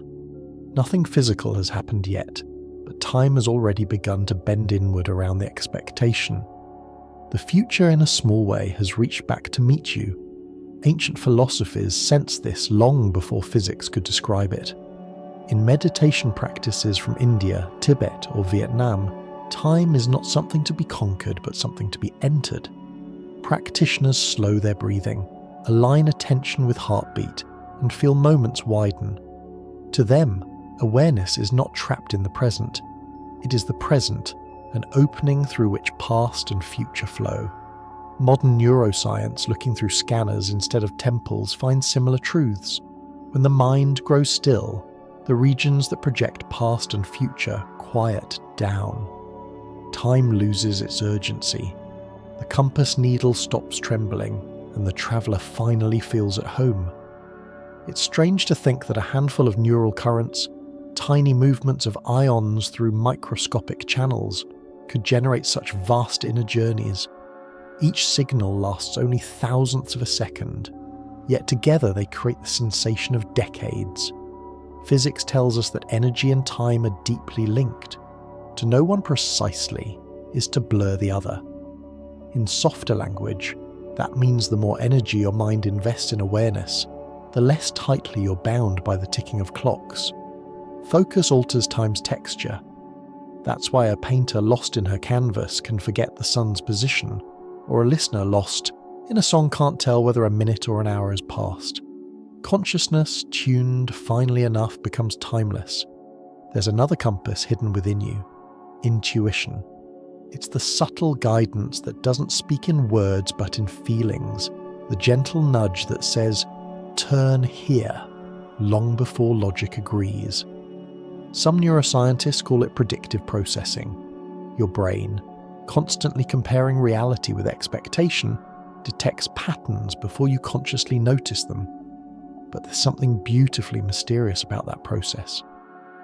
Nothing physical has happened yet, but time has already begun to bend inward around the expectation. The future, in a small way, has reached back to meet you. Ancient philosophers sensed this long before physics could describe it. In meditation practices from India, Tibet, or Vietnam, time is not something to be conquered, but something to be entered. Practitioners slow their breathing, align attention with heartbeat, and feel moments widen. To them, awareness is not trapped in the present. It is the present, an opening through which past and future flow. Modern neuroscience, looking through scanners instead of temples, finds similar truths. When the mind grows still, the regions that project past and future quiet down. Time loses its urgency. The compass needle stops trembling, and the traveller finally feels at home. It's strange to think that a handful of neural currents, tiny movements of ions through microscopic channels, could generate such vast inner journeys. Each signal lasts only thousandths of a second, yet together they create the sensation of decades. Physics tells us that energy and time are deeply linked. To know one precisely is to blur the other. In softer language, that means the more energy your mind invests in awareness, the less tightly you're bound by the ticking of clocks. Focus alters time's texture. That's why a painter lost in her canvas can forget the sun's position, or a listener lost in a song can't tell whether a minute or an hour has passed. Consciousness, tuned finely enough, becomes timeless. There's another compass hidden within you: intuition. It's the subtle guidance that doesn't speak in words but in feelings, the gentle nudge that says, "Turn here," long before logic agrees. Some neuroscientists call it predictive processing. Your brain, constantly comparing reality with expectation, detects patterns before you consciously notice them. But there's something beautifully mysterious about that process.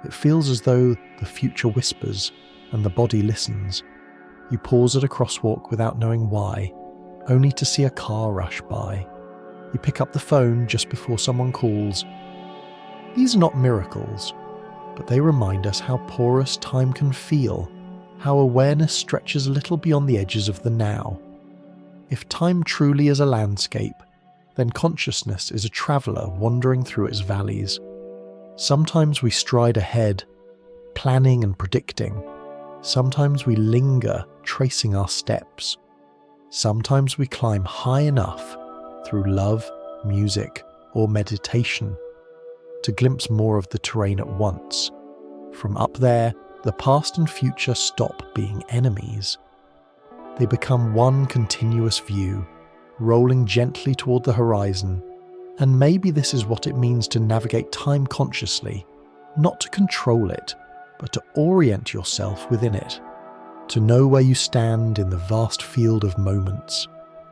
It feels as though the future whispers and the body listens. You pause at a crosswalk without knowing why, only to see a car rush by. You pick up the phone just before someone calls. These are not miracles, but they remind us how porous time can feel, how awareness stretches a little beyond the edges of the now. If time truly is a landscape, then consciousness is a traveller wandering through its valleys. Sometimes we stride ahead, planning and predicting. Sometimes we linger, tracing our steps. Sometimes we climb high enough, through love, music, or meditation, to glimpse more of the terrain at once. From up there, the past and future stop being enemies. They become one continuous view, rolling gently toward the horizon. And maybe this is what it means to navigate time consciously, not to control it, but to orient yourself within it, to know where you stand in the vast field of moments.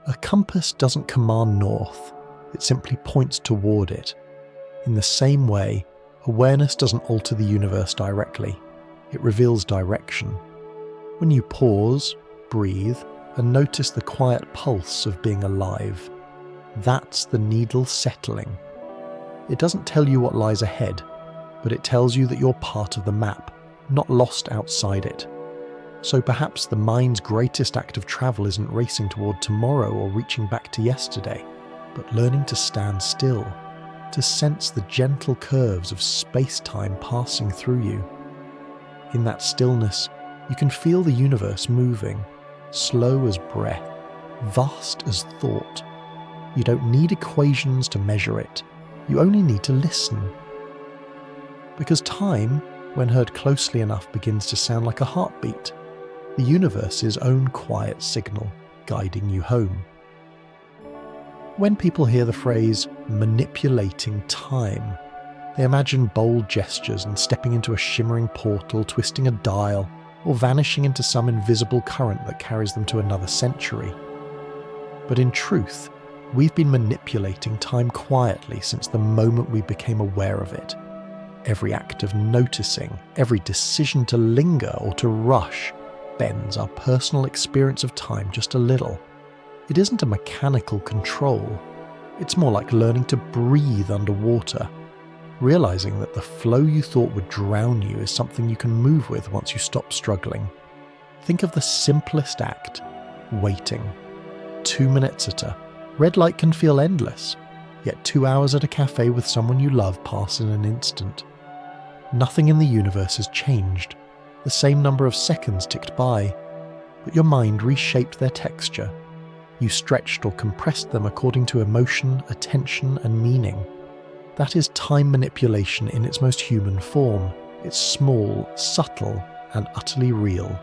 A compass doesn't command north, it simply points toward it. In the same way, awareness doesn't alter the universe directly, it reveals direction. When you pause, breathe, and notice the quiet pulse of being alive, that's the needle settling. It doesn't tell you what lies ahead, but it tells you that you're part of the map, not lost outside it. So perhaps the mind's greatest act of travel isn't racing toward tomorrow or reaching back to yesterday, but learning to stand still, to sense the gentle curves of space-time passing through you. In that stillness, you can feel the universe moving, slow as breath, vast as thought. You don't need equations to measure it, you only need to listen. Because time, when heard closely enough, begins to sound like a heartbeat, the universe's own quiet signal guiding you home. When people hear the phrase manipulating time, they imagine bold gestures and stepping into a shimmering portal, twisting a dial, or vanishing into some invisible current that carries them to another century. But in truth, we've been manipulating time quietly since the moment we became aware of it. Every act of noticing, every decision to linger or to rush, bends our personal experience of time just a little. It isn't a mechanical control. It's more like learning to breathe underwater, realizing that the flow you thought would drown you is something you can move with once you stop struggling. Think of the simplest act, waiting. 2 minutes at a red light can feel endless, yet 2 hours at a cafe with someone you love pass in an instant. Nothing in the universe has changed. The same number of seconds ticked by, but your mind reshaped their texture. You stretched or compressed them according to emotion, attention, and meaning. That is time manipulation in its most human form. It's small, subtle, and utterly real.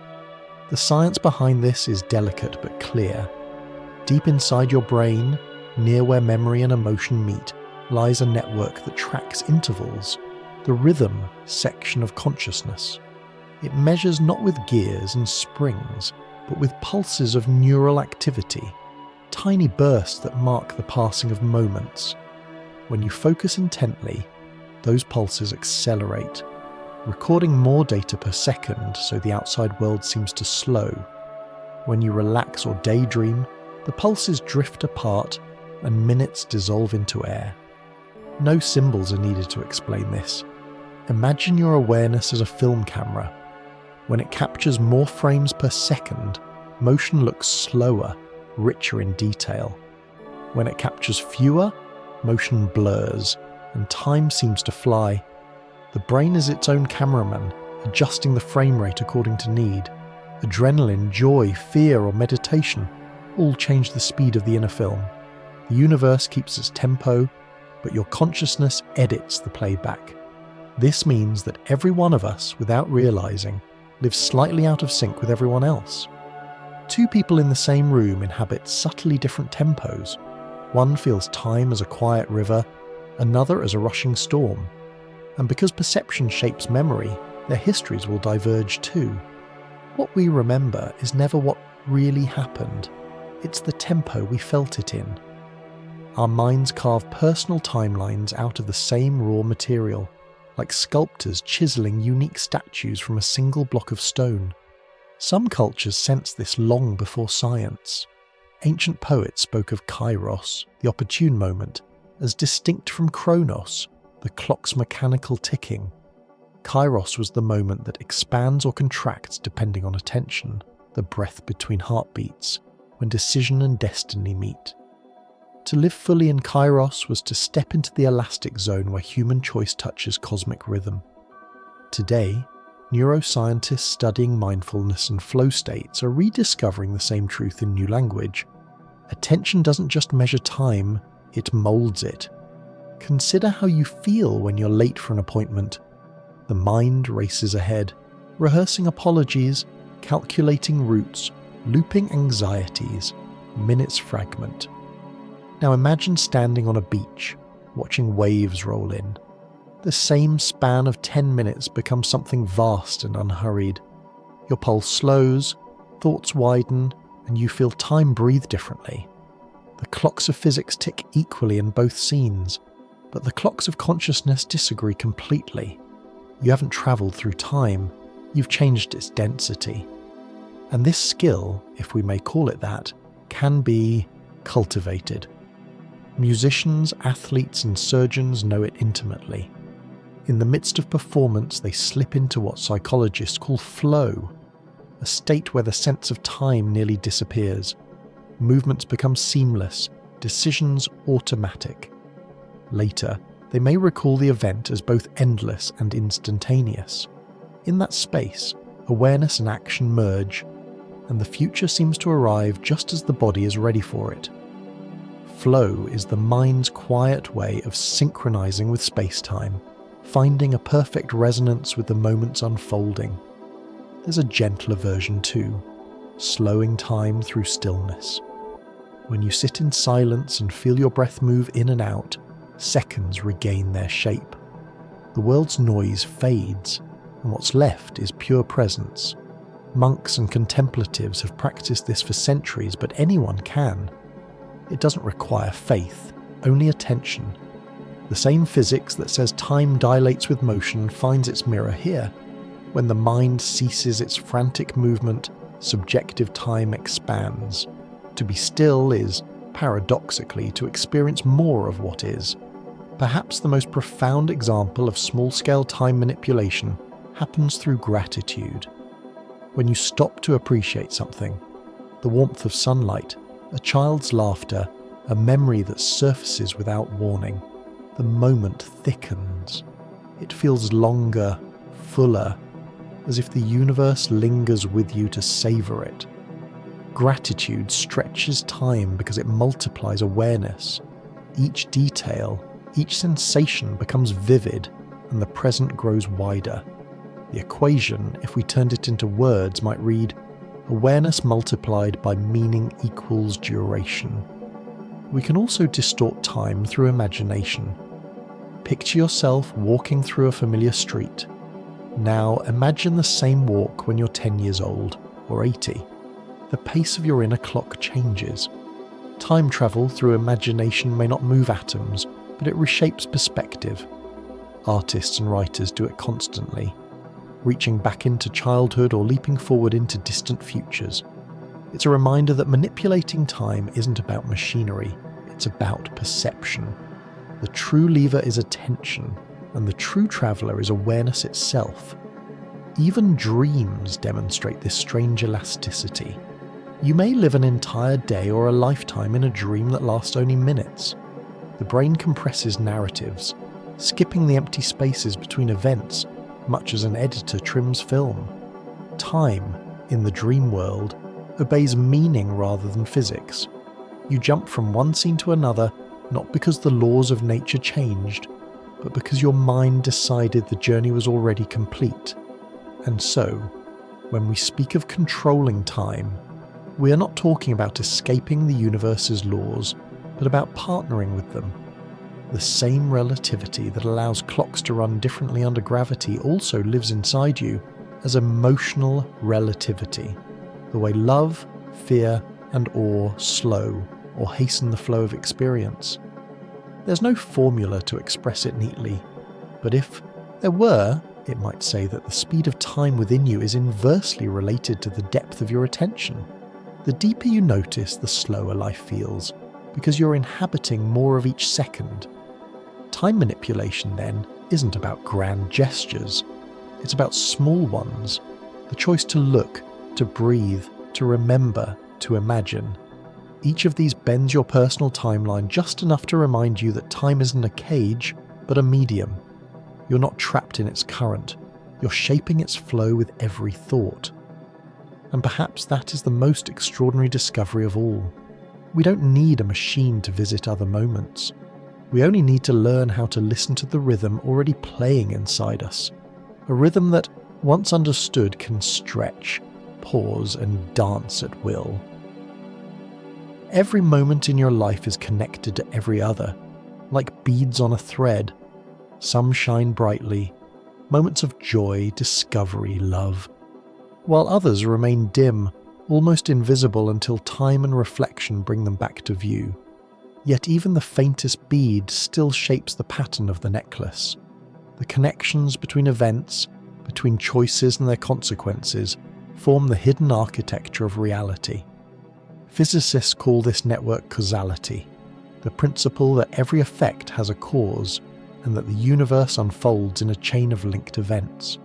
The science behind this is delicate but clear. Deep inside your brain, near where memory and emotion meet, lies a network that tracks intervals, the rhythm section of consciousness. It measures not with gears and springs, but with pulses of neural activity, tiny bursts that mark the passing of moments. When you focus intently, those pulses accelerate, recording more data per second so the outside world seems to slow. When you relax or daydream, the pulses drift apart and minutes dissolve into air. No symbols are needed to explain this. Imagine your awareness as a film camera. When it captures more frames per second, motion looks slower, richer in detail. When it captures fewer, motion blurs, and time seems to fly. The brain is its own cameraman, adjusting the frame rate according to need. Adrenaline, joy, fear, or meditation all change the speed of the inner film. The universe keeps its tempo, but your consciousness edits the playback. This means that every one of us, without realizing, lives slightly out of sync with everyone else. Two people in the same room inhabit subtly different tempos. One feels time as a quiet river, another as a rushing storm. And because perception shapes memory, their histories will diverge too. What we remember is never what really happened. It's the tempo we felt it in. Our minds carve personal timelines out of the same raw material, like sculptors chiseling unique statues from a single block of stone. Some cultures sense this long before science. Ancient poets spoke of kairos, the opportune moment, as distinct from chronos, the clock's mechanical ticking. Kairos was the moment that expands or contracts depending on attention, the breath between heartbeats, when decision and destiny meet. To live fully in kairos was to step into the elastic zone where human choice touches cosmic rhythm. Today, neuroscientists studying mindfulness and flow states are rediscovering the same truth in new language. Attention doesn't just measure time, it molds it. Consider how you feel when you're late for an appointment. The mind races ahead, rehearsing apologies, calculating routes, looping anxieties, minutes fragment. Now imagine standing on a beach, watching waves roll in. The same span of 10 minutes becomes something vast and unhurried. Your pulse slows, thoughts widen, and you feel time breathe differently. The clocks of physics tick equally in both scenes, but the clocks of consciousness disagree completely. You haven't travelled through time, you've changed its density. And this skill, if we may call it that, can be cultivated. Musicians, athletes, and surgeons know it intimately. In the midst of performance, they slip into what psychologists call flow, a state where the sense of time nearly disappears. Movements become seamless, decisions automatic. Later, they may recall the event as both endless and instantaneous. In that space, awareness and action merge, and the future seems to arrive just as the body is ready for it. Flow is the mind's quiet way of synchronizing with space-time, finding a perfect resonance with the moments unfolding. There's a gentler version too, slowing time through stillness. When you sit in silence and feel your breath move in and out, seconds regain their shape. The world's noise fades, and what's left is pure presence. Monks and contemplatives have practiced this for centuries, but anyone can. It doesn't require faith, only attention. The same physics that says time dilates with motion finds its mirror here. When the mind ceases its frantic movement, subjective time expands. To be still is, paradoxically, to experience more of what is. Perhaps the most profound example of small-scale time manipulation happens through gratitude. When you stop to appreciate something, the warmth of sunlight, a child's laughter, a memory that surfaces without warning, the moment thickens. It feels longer, fuller, as if the universe lingers with you to savor it. Gratitude stretches time because it multiplies awareness. Each detail, each sensation becomes vivid, and the present grows wider. The equation, if we turned it into words, might read, awareness multiplied by meaning equals duration. We can also distort time through imagination. Picture yourself walking through a familiar street. Now imagine the same walk when you're 10 years old, or 80. The pace of your inner clock changes. Time travel through imagination may not move atoms, but it reshapes perspective. Artists and writers do it constantly, reaching back into childhood or leaping forward into distant futures. It's a reminder that manipulating time isn't about machinery, it's about perception. The true lever is attention, and the true traveller is awareness itself. Even dreams demonstrate this strange elasticity. You may live an entire day or a lifetime in a dream that lasts only minutes. The brain compresses narratives, skipping the empty spaces between events, much as an editor trims film. Time, in the dream world, obeys meaning rather than physics. You jump from one scene to another, not because the laws of nature changed, but because your mind decided the journey was already complete. And so, when we speak of controlling time, we are not talking about escaping the universe's laws, but about partnering with them. The same relativity that allows clocks to run differently under gravity also lives inside you as emotional relativity, the way love, fear, and awe slow or hasten the flow of experience. There's no formula to express it neatly, but if there were, it might say that the speed of time within you is inversely related to the depth of your attention. The deeper you notice, the slower life feels, because you're inhabiting more of each second. Time manipulation, then, isn't about grand gestures. It's about small ones. The choice to look, to breathe, to remember, to imagine. Each of these bends your personal timeline just enough to remind you that time isn't a cage, but a medium. You're not trapped in its current. You're shaping its flow with every thought. And perhaps that is the most extraordinary discovery of all. We don't need a machine to visit other moments. We only need to learn how to listen to the rhythm already playing inside us. A rhythm that, once understood, can stretch, pause, and dance at will. Every moment in your life is connected to every other, like beads on a thread. Some shine brightly, moments of joy, discovery, love, while others remain dim, almost invisible until time and reflection bring them back to view. Yet even the faintest bead still shapes the pattern of the necklace. The connections between events, between choices and their consequences, form the hidden architecture of reality. Physicists call this network causality, the principle that every effect has a cause, and that the universe unfolds in a chain of linked events.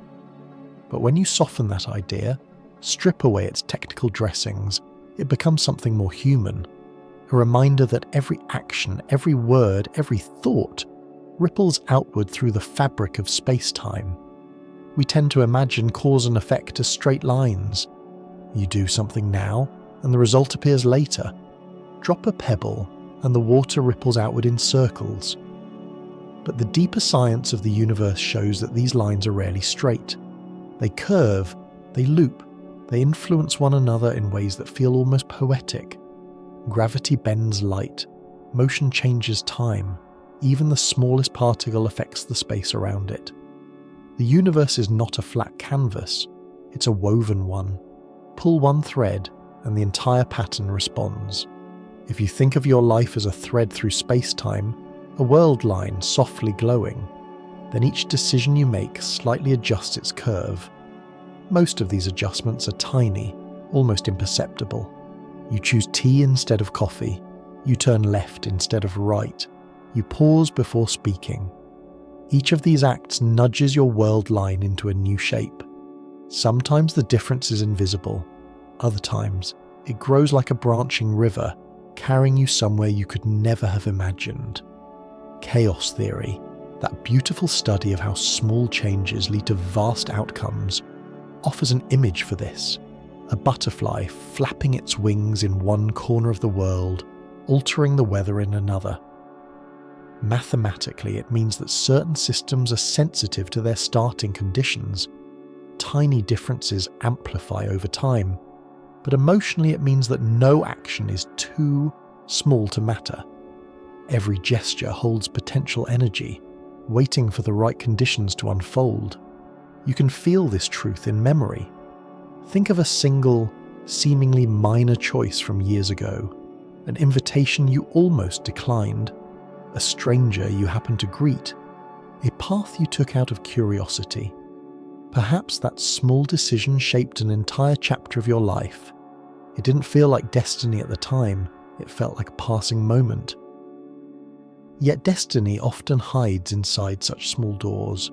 But when you soften that idea, strip away its technical dressings, it becomes something more human. A reminder that every action, every word, every thought ripples outward through the fabric of space-time. We tend to imagine cause and effect as straight lines. You do something now, and the result appears later. Drop a pebble, and the water ripples outward in circles. But the deeper science of the universe shows that these lines are rarely straight. They curve, they loop, they influence one another in ways that feel almost poetic. Gravity bends light, motion changes time, even the smallest particle affects the space around it. The universe is not a flat canvas, it's a woven one. Pull one thread and the entire pattern responds. If you think of your life as a thread through space-time, a world line softly glowing, then each decision you make slightly adjusts its curve. Most of these adjustments are tiny, almost imperceptible. You choose tea instead of coffee. You turn left instead of right. You pause before speaking. Each of these acts nudges your world line into a new shape. Sometimes the difference is invisible. Other times, it grows like a branching river, carrying you somewhere you could never have imagined. Chaos theory, that beautiful study of how small changes lead to vast outcomes, offers an image for this. A butterfly flapping its wings in one corner of the world, altering the weather in another. Mathematically, it means that certain systems are sensitive to their starting conditions. Tiny differences amplify over time, but emotionally it means that no action is too small to matter. Every gesture holds potential energy, waiting for the right conditions to unfold. You can feel this truth in memory. Think of a single, seemingly minor choice from years ago, an invitation you almost declined, a stranger you happened to greet, a path you took out of curiosity. Perhaps that small decision shaped an entire chapter of your life. It didn't feel like destiny at the time, it felt like a passing moment. Yet destiny often hides inside such small doors.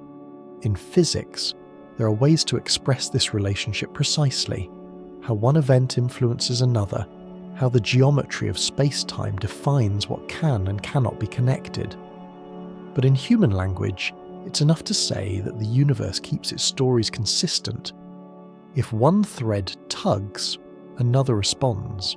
In physics, there are ways to express this relationship precisely, how one event influences another, how the geometry of space-time defines what can and cannot be connected. But in human language, it's enough to say that the universe keeps its stories consistent. If one thread tugs, another responds.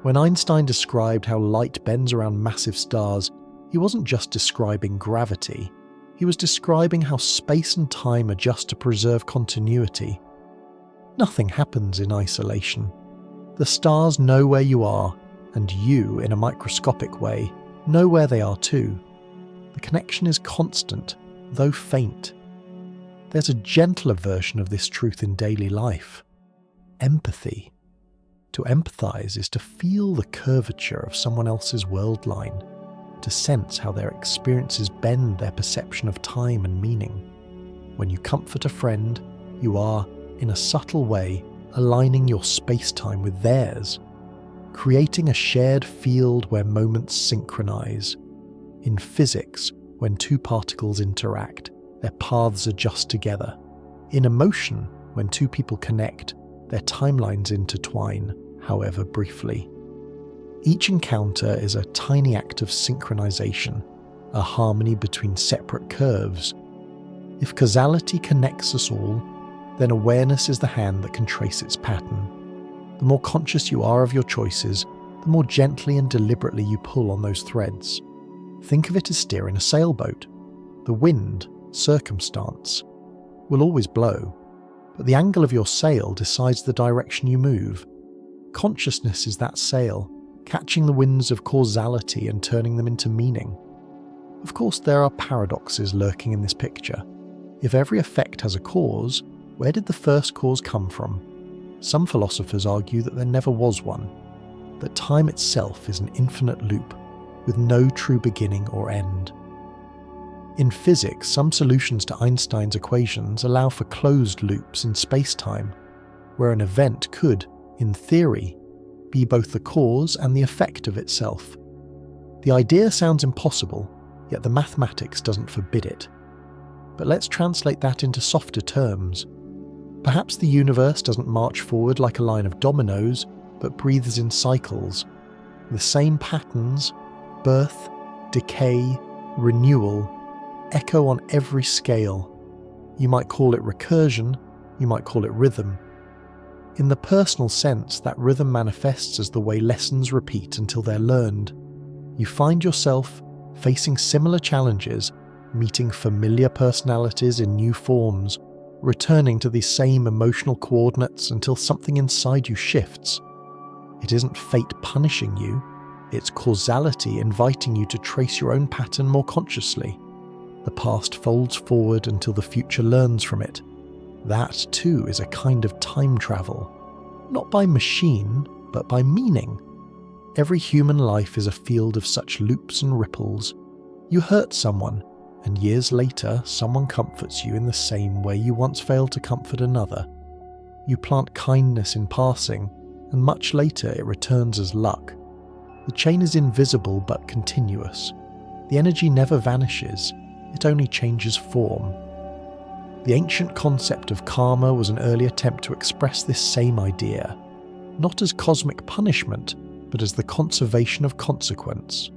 When Einstein described how light bends around massive stars, he wasn't just describing gravity. He was describing how space and time adjust to preserve continuity. Nothing happens in isolation. The stars know where you are, and you, in a microscopic way, know where they are too. The connection is constant, though faint. There's a gentler version of this truth in daily life. Empathy. To empathize is to feel the curvature of someone else's world line, to sense how their experiences bend their perception of time and meaning. When you comfort a friend, you are, in a subtle way, aligning your space-time with theirs, creating a shared field where moments synchronize. In physics, when two particles interact, their paths adjust together. In emotion, when two people connect, their timelines intertwine, however briefly. Each encounter is a tiny act of synchronization, a harmony between separate curves. If causality connects us all, then awareness is the hand that can trace its pattern. The more conscious you are of your choices, the more gently and deliberately you pull on those threads. Think of it as steering a sailboat. The wind, circumstance, will always blow, but the angle of your sail decides the direction you move. Consciousness is that sail, catching the winds of causality and turning them into meaning. Of course, there are paradoxes lurking in this picture. If every effect has a cause, where did the first cause come from? Some philosophers argue that there never was one, that time itself is an infinite loop, with no true beginning or end. In physics, some solutions to Einstein's equations allow for closed loops in space-time, where an event could, in theory, be both the cause and the effect of itself. The idea sounds impossible, yet the mathematics doesn't forbid it. But let's translate that into softer terms. Perhaps the universe doesn't march forward like a line of dominoes, but breathes in cycles. The same patterns, birth, decay, renewal, echo on every scale. You might call it recursion, you might call it rhythm. In the personal sense, that rhythm manifests as the way lessons repeat until they're learned. You find yourself facing similar challenges, meeting familiar personalities in new forms, returning to these same emotional coordinates until something inside you shifts. It isn't fate punishing you, it's causality inviting you to trace your own pattern more consciously. The past folds forward until the future learns from it. That, too, is a kind of time travel. Not by machine, but by meaning. Every human life is a field of such loops and ripples. You hurt someone, and years later someone comforts you in the same way you once failed to comfort another. You plant kindness in passing, and much later it returns as luck. The chain is invisible but continuous. The energy never vanishes, it only changes form. The ancient concept of karma was an early attempt to express this same idea, not as cosmic punishment, but as the conservation of consequence.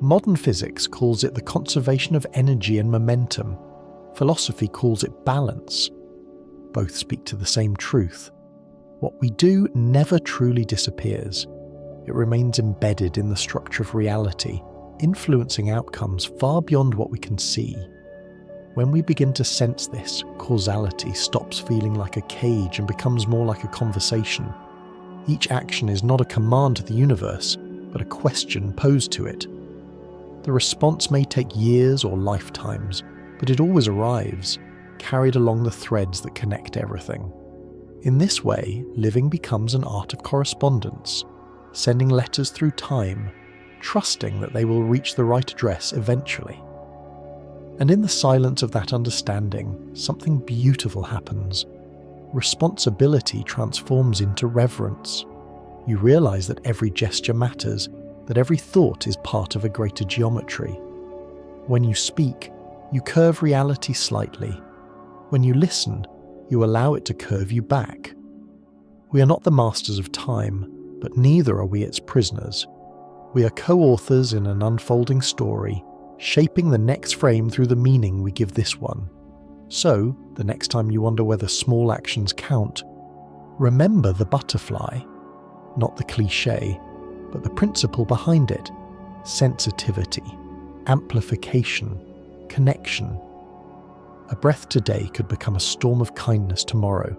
Modern physics calls it the conservation of energy and momentum. Philosophy calls it balance. Both speak to the same truth. What we do never truly disappears. It remains embedded in the structure of reality, influencing outcomes far beyond what we can see. When we begin to sense this, causality stops feeling like a cage and becomes more like a conversation. Each action is not a command to the universe, but a question posed to it. The response may take years or lifetimes, but it always arrives, carried along the threads that connect everything. In this way, living becomes an art of correspondence, sending letters through time, trusting that they will reach the right address eventually. And in the silence of that understanding, something beautiful happens. Responsibility transforms into reverence. You realize that every gesture matters, that every thought is part of a greater geometry. When you speak, you curve reality slightly. When you listen, you allow it to curve you back. We are not the masters of time, but neither are we its prisoners. We are co-authors in an unfolding story, shaping the next frame through the meaning we give this one. So, the next time you wonder whether small actions count, remember the butterfly, not the cliché, but the principle behind it: sensitivity, amplification, connection. A breath today could become a storm of kindness tomorrow.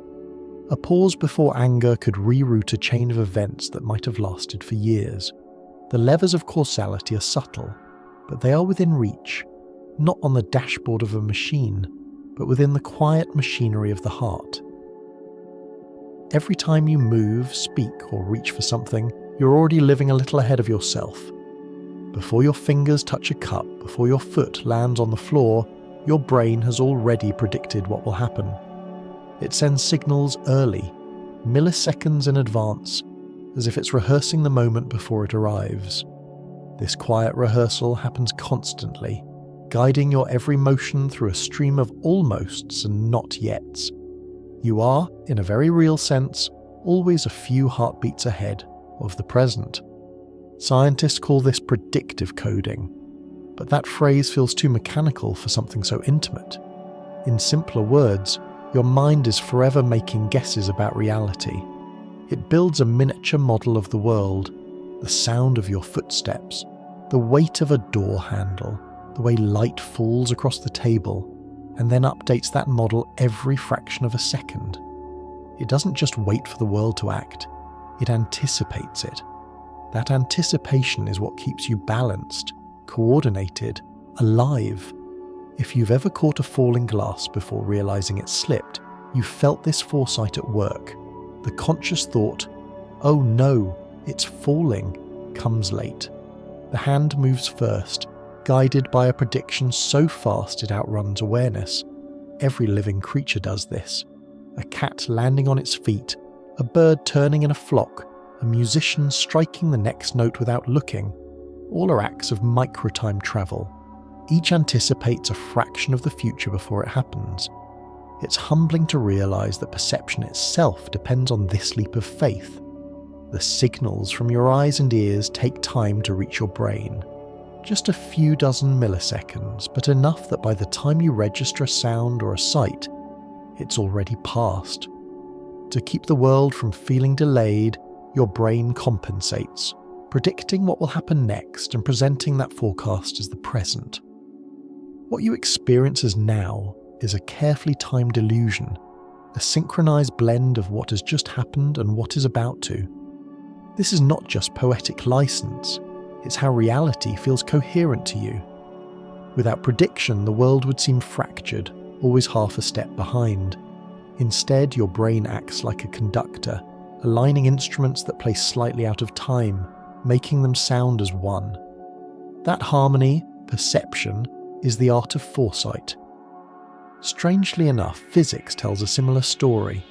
A pause before anger could reroute a chain of events that might have lasted for years. The levers of causality are subtle, but they are within reach, not on the dashboard of a machine, but within the quiet machinery of the heart. Every time you move, speak, or reach for something, you're already living a little ahead of yourself. Before your fingers touch a cup, before your foot lands on the floor, your brain has already predicted what will happen. It sends signals early, milliseconds in advance, as if it's rehearsing the moment before it arrives. This quiet rehearsal happens constantly, guiding your every motion through a stream of almosts and not yets. You are, in a very real sense, always a few heartbeats ahead of the present. Scientists call this predictive coding, but that phrase feels too mechanical for something so intimate. In simpler words, your mind is forever making guesses about reality. It builds a miniature model of the world, the sound of your footsteps, the weight of a door handle, the way light falls across the table, and then updates that model every fraction of a second. It doesn't just wait for the world to act, it anticipates it. That anticipation is what keeps you balanced, coordinated, alive. If you've ever caught a falling glass before realizing it slipped, you felt this foresight at work. The conscious thought, "Oh no, it's falling," comes late. The hand moves first, guided by a prediction so fast it outruns awareness. Every living creature does this. A cat landing on its feet, a bird turning in a flock, a musician striking the next note without looking. All are acts of microtime travel. Each anticipates a fraction of the future before it happens. It's humbling to realize that perception itself depends on this leap of faith. The signals from your eyes and ears take time to reach your brain. Just a few dozen milliseconds, but enough that by the time you register a sound or a sight, it's already passed. To keep the world from feeling delayed, your brain compensates, predicting what will happen next and presenting that forecast as the present. What you experience as now is a carefully timed illusion, a synchronized blend of what has just happened and what is about to. This is not just poetic license, it's how reality feels coherent to you. Without prediction, the world would seem fractured, always half a step behind. Instead, your brain acts like a conductor, aligning instruments that play slightly out of time, making them sound as one. That harmony, perception, is the art of foresight. Strangely enough, physics tells a similar story.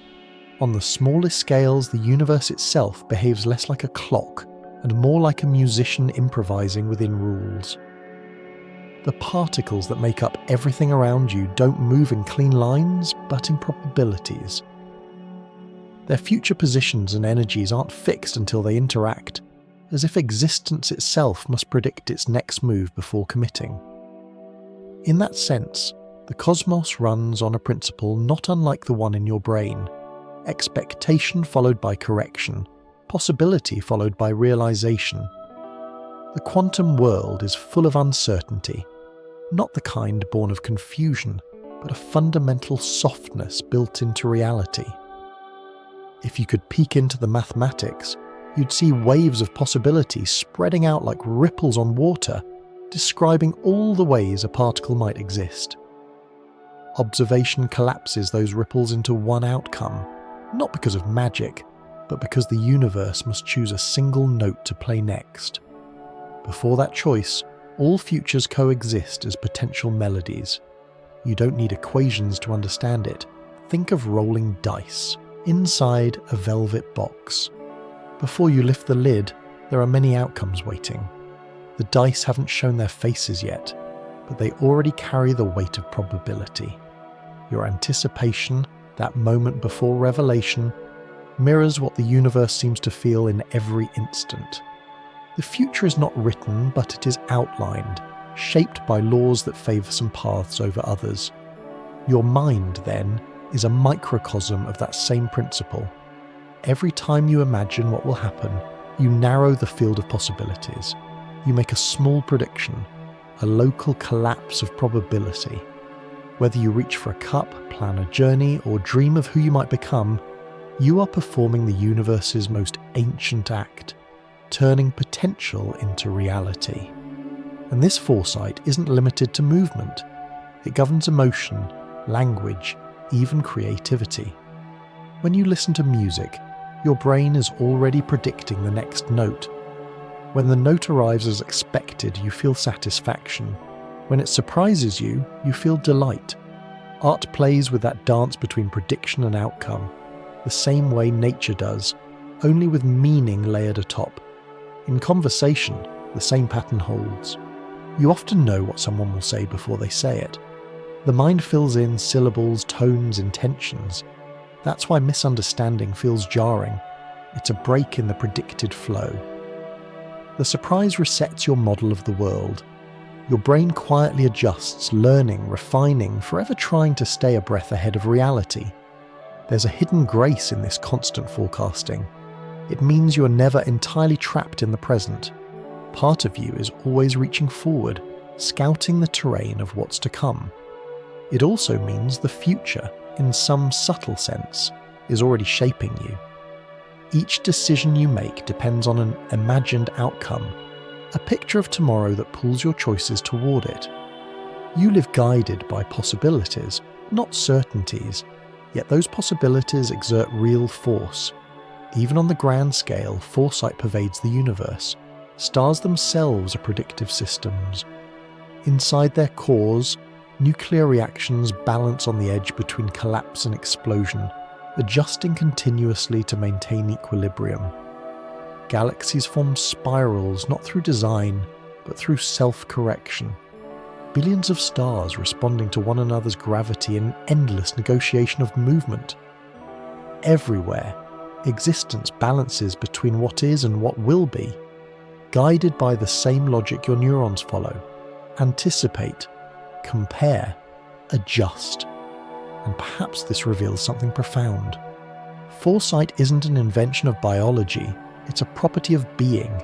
On the smallest scales, the universe itself behaves less like a clock and more like a musician improvising within rules. The particles that make up everything around you don't move in clean lines, but in probabilities. Their future positions and energies aren't fixed until they interact, as if existence itself must predict its next move before committing. In that sense, the cosmos runs on a principle not unlike the one in your brain: expectation followed by correction, possibility followed by realization. The quantum world is full of uncertainty, not the kind born of confusion, but a fundamental softness built into reality. If you could peek into the mathematics, you'd see waves of possibility spreading out like ripples on water, describing all the ways a particle might exist. Observation collapses those ripples into one outcome, not because of magic, but because the universe must choose a single note to play next. Before that choice, all futures coexist as potential melodies. You don't need equations to understand it. Think of rolling dice inside a velvet box. Before you lift the lid, there are many outcomes waiting. The dice haven't shown their faces yet, but they already carry the weight of probability. Your anticipation, that moment before revelation, mirrors what the universe seems to feel in every instant. The future is not written, but it is outlined, shaped by laws that favour some paths over others. Your mind, then, is a microcosm of that same principle. Every time you imagine what will happen, you narrow the field of possibilities. You make a small prediction, a local collapse of probability. Whether you reach for a cup, plan a journey, or dream of who you might become, you are performing the universe's most ancient act, turning potential into reality. And this foresight isn't limited to movement. It governs emotion, language, even creativity. When you listen to music, your brain is already predicting the next note. When the note arrives as expected, you feel satisfaction. When it surprises you, you feel delight. Art plays with that dance between prediction and outcome, the same way nature does, only with meaning layered atop. In conversation, the same pattern holds. You often know what someone will say before they say it. The mind fills in syllables, tones, intentions. That's why misunderstanding feels jarring. It's a break in the predicted flow. The surprise resets your model of the world. Your brain quietly adjusts, learning, refining, forever trying to stay a breath ahead of reality. There's a hidden grace in this constant forecasting. It means you are never entirely trapped in the present. Part of you is always reaching forward, scouting the terrain of what's to come. It also means the future, in some subtle sense, is already shaping you. Each decision you make depends on an imagined outcome, a picture of tomorrow that pulls your choices toward it. You live guided by possibilities, not certainties, yet those possibilities exert real force. Even on the grand scale, foresight pervades the universe. Stars themselves are predictive systems. Inside their cores, nuclear reactions balance on the edge between collapse and explosion, adjusting continuously to maintain equilibrium. Galaxies form spirals not through design, but through self-correction. Billions of stars responding to one another's gravity in endless negotiation of movement. Everywhere, existence balances between what is and what will be, guided by the same logic your neurons follow. Anticipate, compare, adjust. And perhaps this reveals something profound. Foresight isn't an invention of biology, it's a property of being.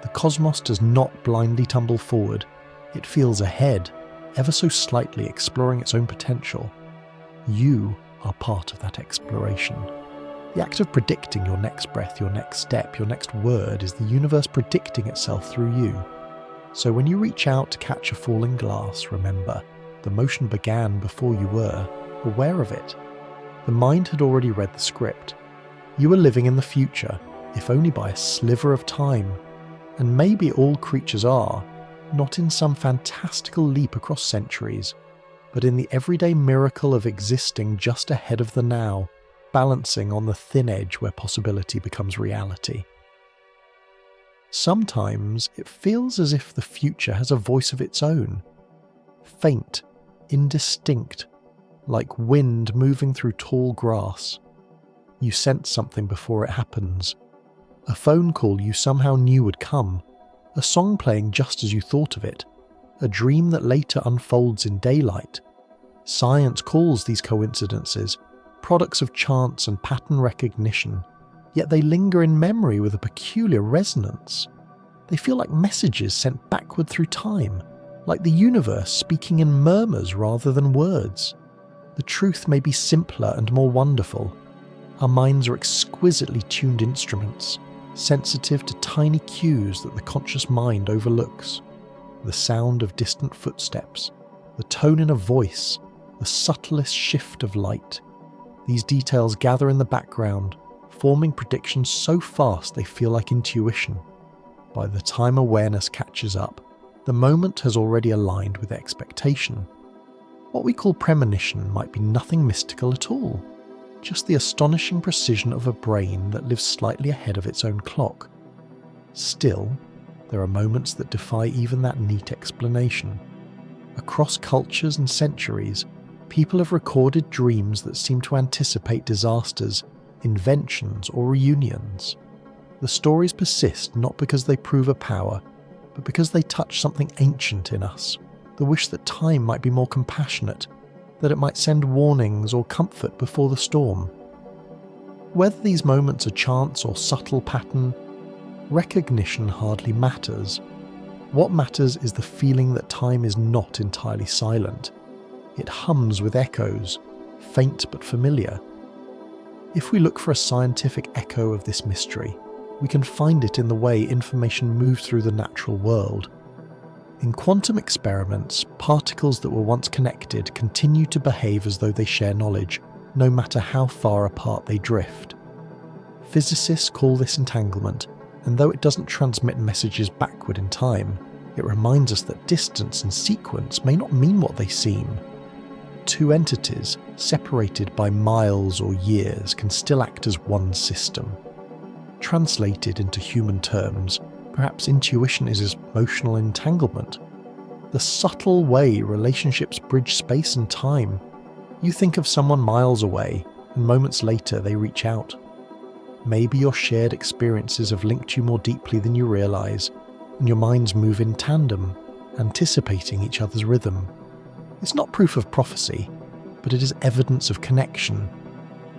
The cosmos does not blindly tumble forward. It feels ahead, ever so slightly exploring its own potential. You are part of that exploration. The act of predicting your next breath, your next step, your next word is the universe predicting itself through you. So when you reach out to catch a falling glass, remember, the motion began before you were aware of it. The mind had already read the script. You were living in the future, if only by a sliver of time. And maybe all creatures are, not in some fantastical leap across centuries, but in the everyday miracle of existing just ahead of the now, balancing on the thin edge where possibility becomes reality. Sometimes it feels as if the future has a voice of its own. Faint, indistinct, like wind moving through tall grass. You sense something before it happens. A phone call you somehow knew would come. A song playing just as you thought of it. A dream that later unfolds in daylight. Science calls these coincidences products of chance and pattern recognition, yet they linger in memory with a peculiar resonance. They feel like messages sent backward through time, like the universe speaking in murmurs rather than words. The truth may be simpler and more wonderful. Our minds are exquisitely tuned instruments, sensitive to tiny cues that the conscious mind overlooks. The sound of distant footsteps, the tone in a voice, the subtlest shift of light. These details gather in the background, forming predictions so fast they feel like intuition. By the time awareness catches up, the moment has already aligned with expectation. What we call premonition might be nothing mystical at all, just the astonishing precision of a brain that lives slightly ahead of its own clock. Still, there are moments that defy even that neat explanation. Across cultures and centuries, people have recorded dreams that seem to anticipate disasters, inventions, or reunions. The stories persist not because they prove a power, but because they touch something ancient in us, the wish that time might be more compassionate, that it might send warnings or comfort before the storm. Whether these moments are chance or subtle pattern, recognition hardly matters. What matters is the feeling that time is not entirely silent. It hums with echoes, faint but familiar. If we look for a scientific echo of this mystery, we can find it in the way information moves through the natural world. In quantum experiments, particles that were once connected continue to behave as though they share knowledge, no matter how far apart they drift. Physicists call this entanglement, and though it doesn't transmit messages backward in time, it reminds us that distance and sequence may not mean what they seem. Two entities, separated by miles or years, can still act as one system. Translated into human terms, perhaps intuition is emotional entanglement. The subtle way relationships bridge space and time. You think of someone miles away, and moments later they reach out. Maybe your shared experiences have linked you more deeply than you realise, and your minds move in tandem, anticipating each other's rhythm. It's not proof of prophecy, but it is evidence of connection,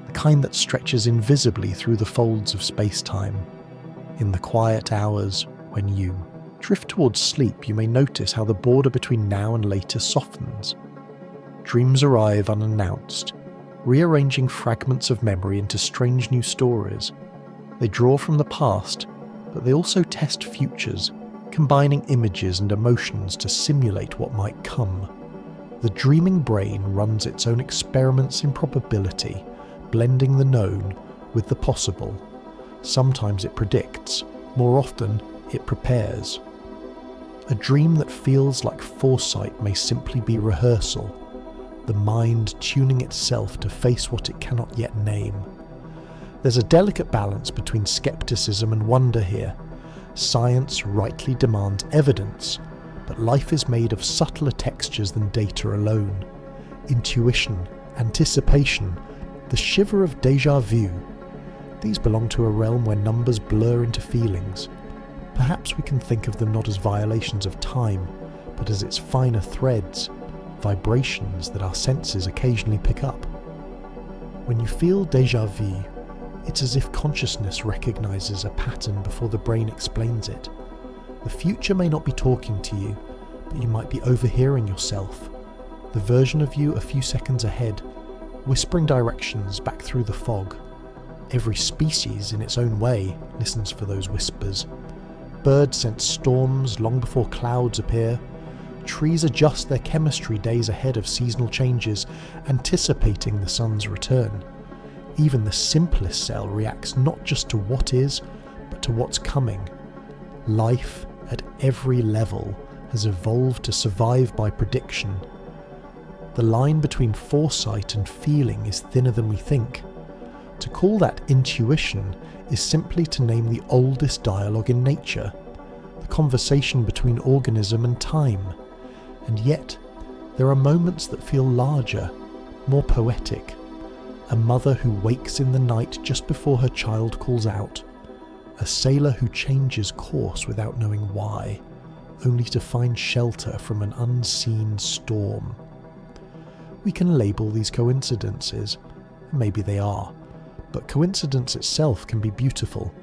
the kind that stretches invisibly through the folds of space-time. In the quiet hours, when you drift towards sleep, you may notice how the border between now and later softens. Dreams arrive unannounced, rearranging fragments of memory into strange new stories. They draw from the past, but they also test futures, combining images and emotions to simulate what might come. The dreaming brain runs its own experiments in probability, blending the known with the possible. Sometimes it predicts, more often it prepares. A dream that feels like foresight may simply be rehearsal, the mind tuning itself to face what it cannot yet name. There's a delicate balance between skepticism and wonder here. Science rightly demands evidence, but life is made of subtler textures than data alone. Intuition, anticipation, the shiver of déjà vu. These belong to a realm where numbers blur into feelings. Perhaps we can think of them not as violations of time, but as its finer threads, vibrations that our senses occasionally pick up. When you feel déjà vu, it's as if consciousness recognizes a pattern before the brain explains it. The future may not be talking to you, but you might be overhearing yourself, the version of you a few seconds ahead, whispering directions back through the fog. Every species, in its own way, listens for those whispers. Birds sense storms long before clouds appear. Trees adjust their chemistry days ahead of seasonal changes, anticipating the sun's return. Even the simplest cell reacts not just to what is, but to what's coming. Life, at every level, has evolved to survive by prediction. The line between foresight and feeling is thinner than we think. To call that intuition is simply to name the oldest dialogue in nature, the conversation between organism and time. And yet, there are moments that feel larger, more poetic. A mother who wakes in the night just before her child calls out. A sailor who changes course without knowing why, only to find shelter from an unseen storm. We can label these coincidences, maybe they are, but coincidence itself can be beautiful.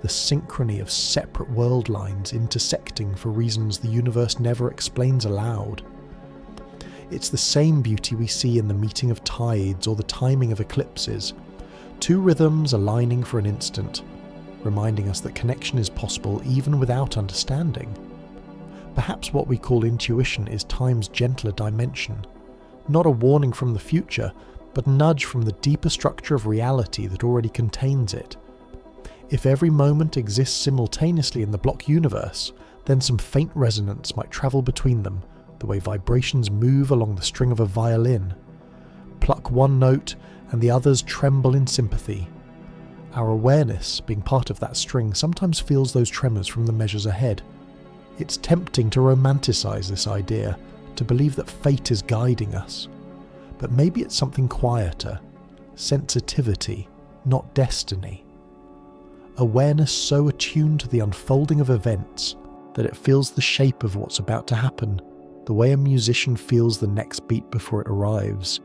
The synchrony of separate world lines intersecting for reasons the universe never explains aloud. It's the same beauty we see in the meeting of tides or the timing of eclipses. Two rhythms aligning for an instant, reminding us that connection is possible even without understanding. Perhaps what we call intuition is time's gentler dimension, not a warning from the future, but a nudge from the deeper structure of reality that already contains it. If every moment exists simultaneously in the block universe, then some faint resonance might travel between them, the way vibrations move along the string of a violin. Pluck one note and the others tremble in sympathy. Our awareness, being part of that string, sometimes feels those tremors from the measures ahead. It's tempting to romanticize this idea, to believe that fate is guiding us. But maybe it's something quieter, sensitivity, not destiny. Awareness so attuned to the unfolding of events that it feels the shape of what's about to happen, the way a musician feels the next beat before it arrives.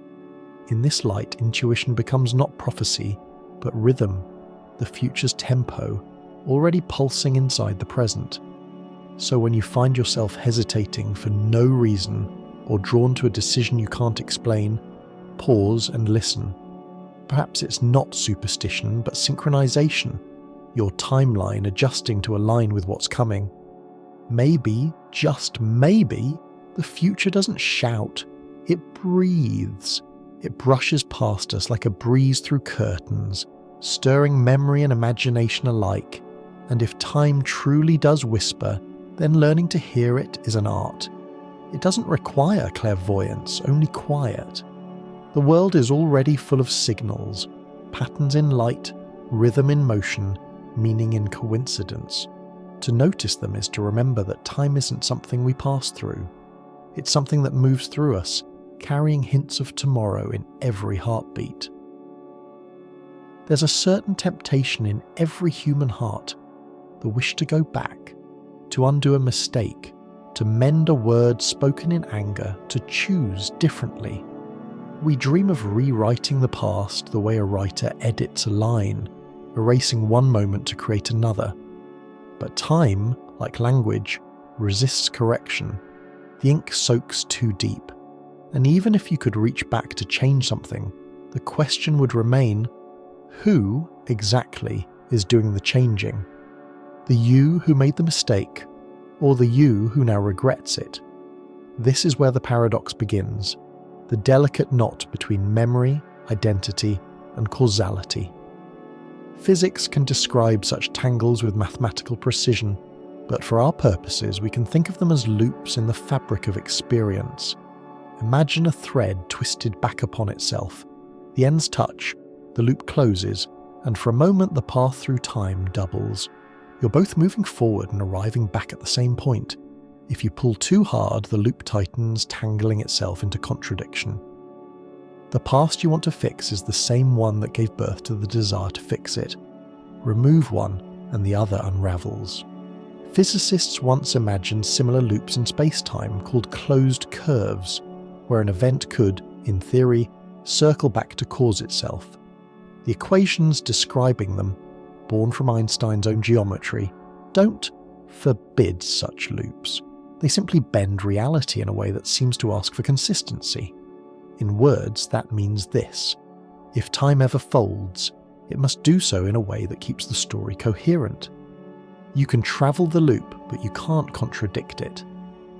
In this light, intuition becomes not prophecy, but rhythm, the future's tempo, already pulsing inside the present. So when you find yourself hesitating for no reason, or drawn to a decision you can't explain, pause and listen. Perhaps it's not superstition, but synchronization, your timeline adjusting to align with what's coming. Maybe, just maybe, the future doesn't shout, it breathes. It brushes past us like a breeze through curtains, stirring memory and imagination alike. And if time truly does whisper, then learning to hear it is an art. It doesn't require clairvoyance, only quiet. The world is already full of signals, patterns in light, rhythm in motion, meaning in coincidence. To notice them is to remember that time isn't something we pass through. It's something that moves through us, carrying hints of tomorrow in every heartbeat. There's a certain temptation in every human heart, the wish to go back, to undo a mistake, to mend a word spoken in anger, to choose differently. We dream of rewriting the past the way a writer edits a line, erasing one moment to create another. But time, like language, resists correction. The ink soaks too deep. And even if you could reach back to change something, the question would remain, who exactly is doing the changing? The you who made the mistake, or the you who now regrets it? This is where the paradox begins, the delicate knot between memory, identity, and causality. Physics can describe such tangles with mathematical precision, but for our purposes we can think of them as loops in the fabric of experience. Imagine a thread twisted back upon itself. The ends touch, the loop closes, and for a moment the path through time doubles. You're both moving forward and arriving back at the same point. If you pull too hard, the loop tightens, tangling itself into contradiction. The past you want to fix is the same one that gave birth to the desire to fix it. Remove one, and the other unravels. Physicists once imagined similar loops in spacetime called closed curves, where an event could, in theory, circle back to cause itself. The equations describing them, born from Einstein's own geometry, don't forbid such loops. They simply bend reality in a way that seems to ask for consistency. In words, that means this: if time ever folds, it must do so in a way that keeps the story coherent. You can travel the loop, but you can't contradict it.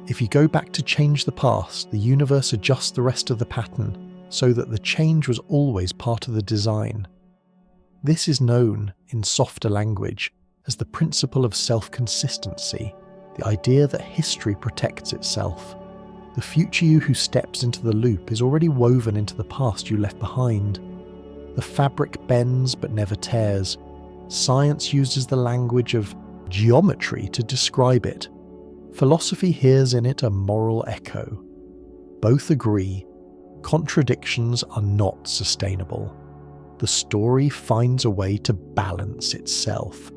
If you go back to change the past, the universe adjusts the rest of the pattern so that the change was always part of the design. This is known, in softer language, as the principle of self-consistency, the idea that history protects itself. The future you who steps into the loop is already woven into the past you left behind. The fabric bends but never tears. Science uses the language of geometry to describe it. Philosophy hears in it a moral echo. Both agree, contradictions are not sustainable. The story finds a way to balance itself.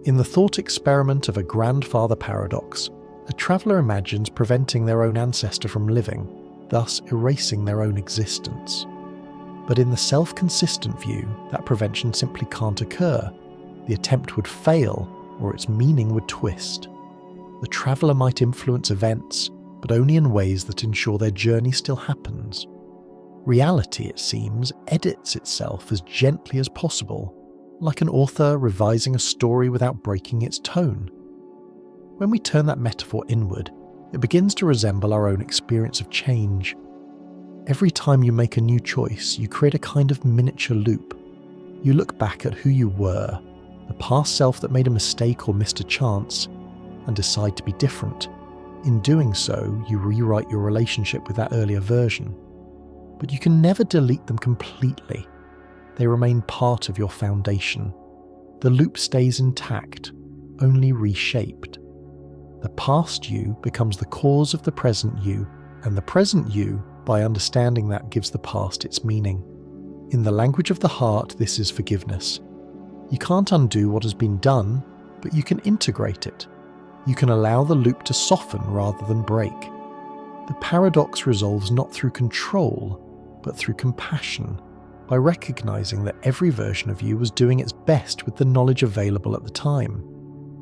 In the thought experiment of a grandfather paradox, a traveller imagines preventing their own ancestor from living, thus erasing their own existence. But in the self-consistent view, that prevention simply can't occur. The attempt would fail, or its meaning would twist. The traveller might influence events, but only in ways that ensure their journey still happens. Reality, it seems, edits itself as gently as possible, like an author revising a story without breaking its tone. When we turn that metaphor inward, it begins to resemble our own experience of change. Every time you make a new choice, you create a kind of miniature loop. You look back at who you were, the past self that made a mistake or missed a chance, and decide to be different. In doing so, you rewrite your relationship with that earlier version. But you can never delete them completely. They remain part of your foundation. The loop stays intact, only reshaped. The past you becomes the cause of the present you, and the present you, by understanding that, gives the past its meaning. In the language of the heart, this is forgiveness. You can't undo what has been done, but you can integrate it. You can allow the loop to soften rather than break. The paradox resolves not through control, but through compassion, by recognizing that every version of you was doing its best with the knowledge available at the time.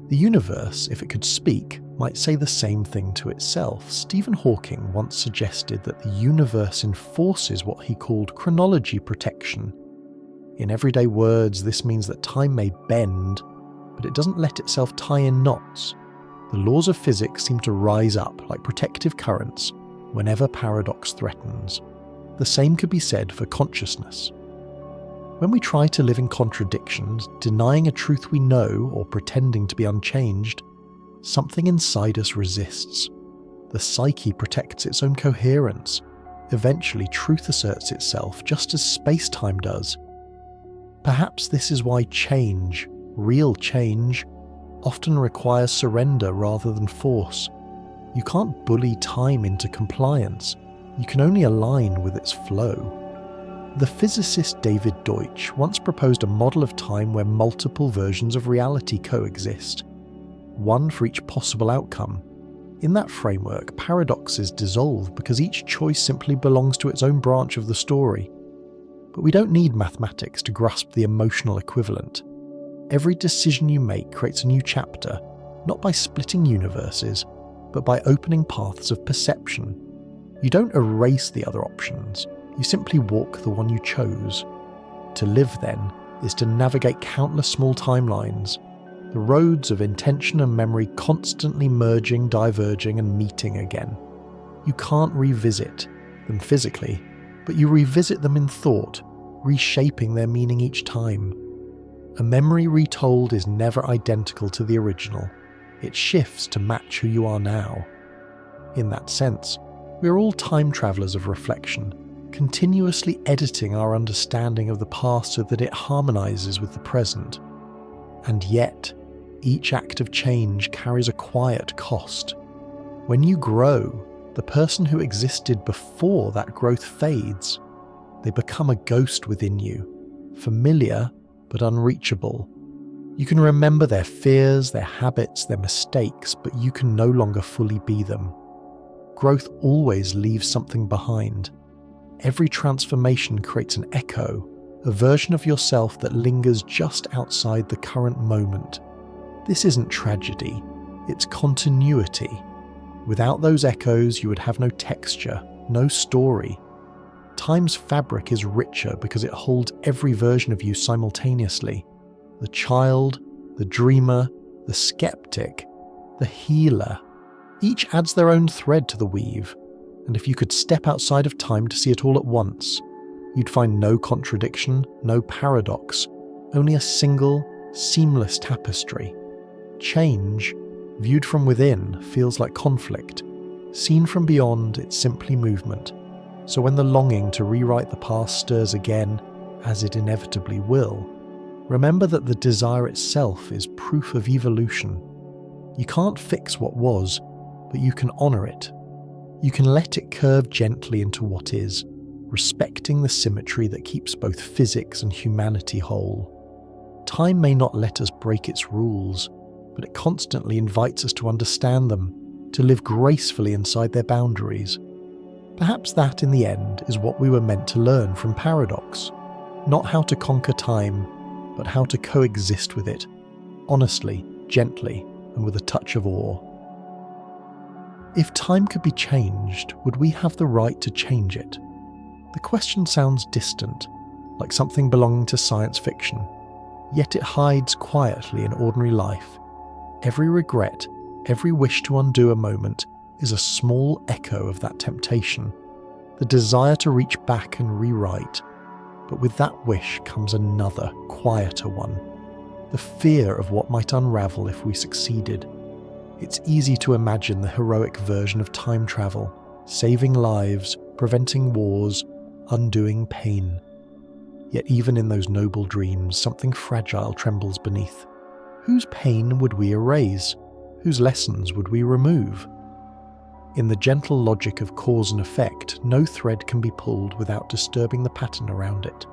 The universe, if it could speak, might say the same thing to itself. Stephen Hawking once suggested that the universe enforces what he called chronology protection. In everyday words, this means that time may bend, but it doesn't let itself tie in knots. The laws of physics seem to rise up like protective currents whenever paradox threatens. The same could be said for consciousness. When we try to live in contradictions, denying a truth we know or pretending to be unchanged, something inside us resists. The psyche protects its own coherence. Eventually, truth asserts itself just as space-time does. Perhaps this is why change, real change, often requires surrender rather than force. You can't bully time into compliance. You can only align with its flow. The physicist David Deutsch once proposed a model of time where multiple versions of reality coexist, one for each possible outcome. In that framework, paradoxes dissolve because each choice simply belongs to its own branch of the story. But we don't need mathematics to grasp the emotional equivalent. Every decision you make creates a new chapter, not by splitting universes, but by opening paths of perception. You don't erase the other options, you simply walk the one you chose. To live, then, is to navigate countless small timelines, the roads of intention and memory constantly merging, diverging, and meeting again. You can't revisit them physically, but you revisit them in thought, reshaping their meaning each time. A memory retold is never identical to the original. It shifts to match who you are now. In that sense, we are all time travelers of reflection, continuously editing our understanding of the past so that it harmonizes with the present. And yet, each act of change carries a quiet cost. When you grow, the person who existed before that growth fades. They become a ghost within you, familiar but unreachable. You can remember their fears, their habits, their mistakes, but you can no longer fully be them. Growth always leaves something behind. Every transformation creates an echo, a version of yourself that lingers just outside the current moment. This isn't tragedy, it's continuity. Without those echoes, you would have no texture, no story. Time's fabric is richer because it holds every version of you simultaneously. The child, the dreamer, the skeptic, the healer. Each adds their own thread to the weave, and if you could step outside of time to see it all at once, you'd find no contradiction, no paradox, only a single, seamless tapestry. Change, viewed from within, feels like conflict. Seen from beyond, it's simply movement. So when the longing to rewrite the past stirs again, as it inevitably will, remember that the desire itself is proof of evolution. You can't fix what was, but you can honour it. You can let it curve gently into what is, respecting the symmetry that keeps both physics and humanity whole. Time may not let us break its rules, but it constantly invites us to understand them, to live gracefully inside their boundaries. Perhaps that, in the end, is what we were meant to learn from paradox. Not how to conquer time, but how to coexist with it, honestly, gently, and with a touch of awe. If time could be changed, would we have the right to change it? The question sounds distant, like something belonging to science fiction, yet it hides quietly in ordinary life. Every regret, every wish to undo a moment is a small echo of that temptation, the desire to reach back and rewrite. But with that wish comes another, quieter one, the fear of what might unravel if we succeeded. It's easy to imagine the heroic version of time travel, saving lives, preventing wars, undoing pain. Yet even in those noble dreams, something fragile trembles beneath. Whose pain would we erase? Whose lessons would we remove? In the gentle logic of cause and effect, no thread can be pulled without disturbing the pattern around it.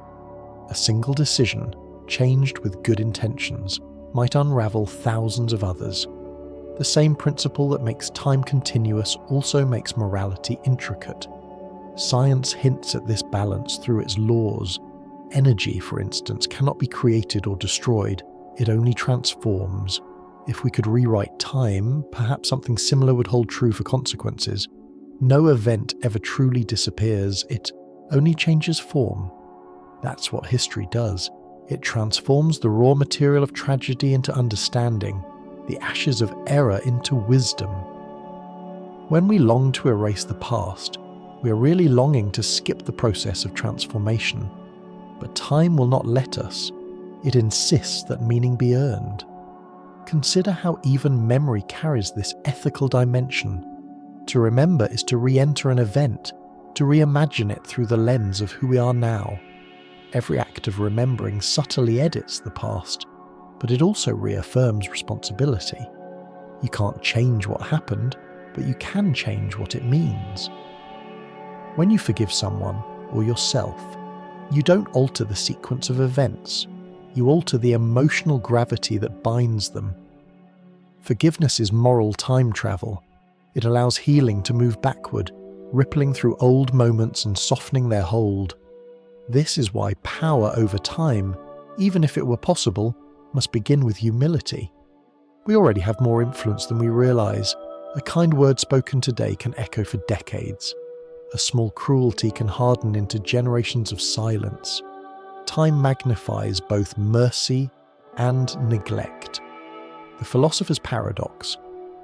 A single decision, changed with good intentions, might unravel thousands of others. The same principle that makes time continuous also makes morality intricate. Science hints at this balance through its laws. Energy, for instance, cannot be created or destroyed, it only transforms. If we could rewrite time, perhaps something similar would hold true for consequences. No event ever truly disappears, it only changes form. That's what history does. It transforms the raw material of tragedy into understanding, the ashes of error into wisdom. When we long to erase the past, we are really longing to skip the process of transformation. But time will not let us. It insists that meaning be earned. Consider how even memory carries this ethical dimension. To remember is to re-enter an event, to reimagine it through the lens of who we are now. Every act of remembering subtly edits the past, but it also reaffirms responsibility. You can't change what happened, but you can change what it means. When you forgive someone, or yourself, you don't alter the sequence of events. You alter the emotional gravity that binds them. Forgiveness is moral time travel. It allows healing to move backward, rippling through old moments and softening their hold. This is why power over time, even if it were possible, must begin with humility. We already have more influence than we realize. A kind word spoken today can echo for decades. A small cruelty can harden into generations of silence. Time magnifies both mercy and neglect. The philosopher's paradox,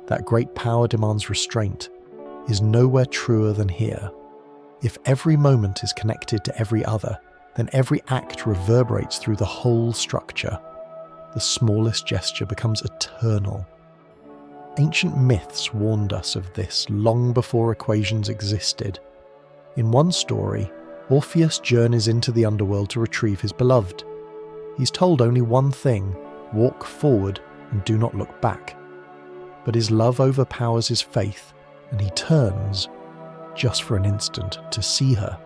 that great power demands restraint, is nowhere truer than here. If every moment is connected to every other, then every act reverberates through the whole structure. The smallest gesture becomes eternal. Ancient myths warned us of this long before equations existed. In one story, Orpheus journeys into the underworld to retrieve his beloved. He's told only one thing: walk forward and do not look back. But his love overpowers his faith, and he turns, just for an instant, to see her.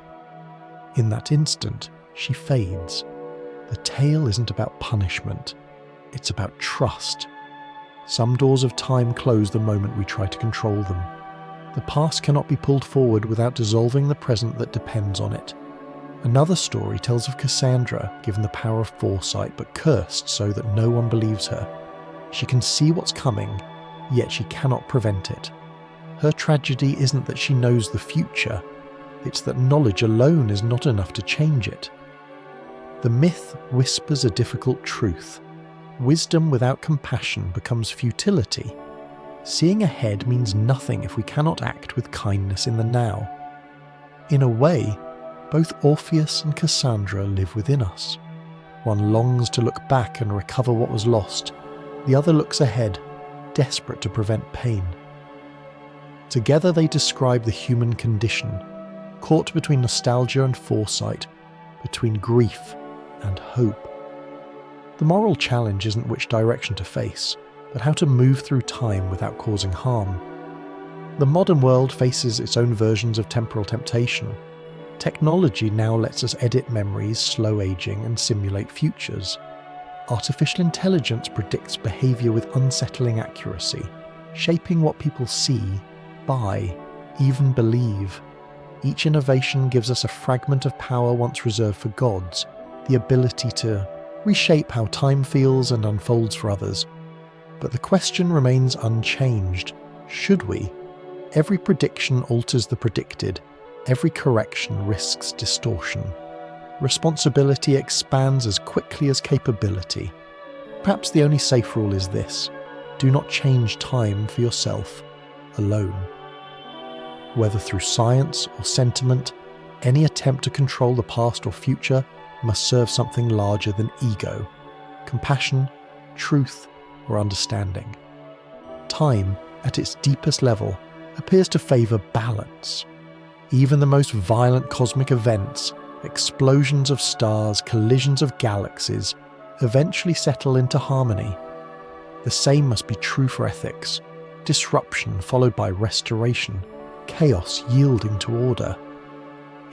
In that instant, she fades. The tale isn't about punishment, it's about trust. Some doors of time close the moment we try to control them. The past cannot be pulled forward without dissolving the present that depends on it. Another story tells of Cassandra, given the power of foresight but cursed so that no one believes her. She can see what's coming, yet she cannot prevent it. Her tragedy isn't that she knows the future, It's that knowledge alone is not enough to change it. The myth whispers a difficult truth. Wisdom without compassion becomes futility. Seeing ahead means nothing if we cannot act with kindness in the now. In a way, both Orpheus and Cassandra live within us. One longs to look back and recover what was lost. The other looks ahead, desperate to prevent pain. Together they describe the human condition, caught between nostalgia and foresight, between grief and hope. The moral challenge isn't which direction to face, but how to move through time without causing harm. The modern world faces its own versions of temporal temptation. Technology now lets us edit memories, slow aging, and simulate futures. Artificial intelligence predicts behaviour with unsettling accuracy, shaping what people see, buy, even believe. Each innovation gives us a fragment of power once reserved for gods, the ability to reshape how time feels and unfolds for others. But the question remains unchanged. Should we? Every prediction alters the predicted. Every correction risks distortion. Responsibility expands as quickly as capability. Perhaps the only safe rule is this: do not change time for yourself alone. Whether through science or sentiment, any attempt to control the past or future must serve something larger than ego, compassion, truth, or understanding. Time, at its deepest level, appears to favour balance. Even the most violent cosmic events, explosions of stars, collisions of galaxies, eventually settle into harmony. The same must be true for ethics: disruption followed by restoration, chaos yielding to order.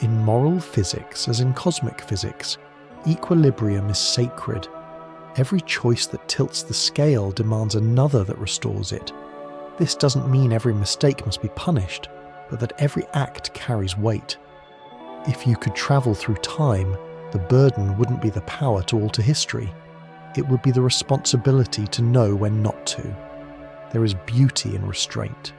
In moral physics, as in cosmic physics, equilibrium is sacred. Every choice that tilts the scale demands another that restores it. This doesn't mean every mistake must be punished, but that every act carries weight. If you could travel through time, the burden wouldn't be the power to alter history. It would be the responsibility to know when not to. There is beauty in restraint.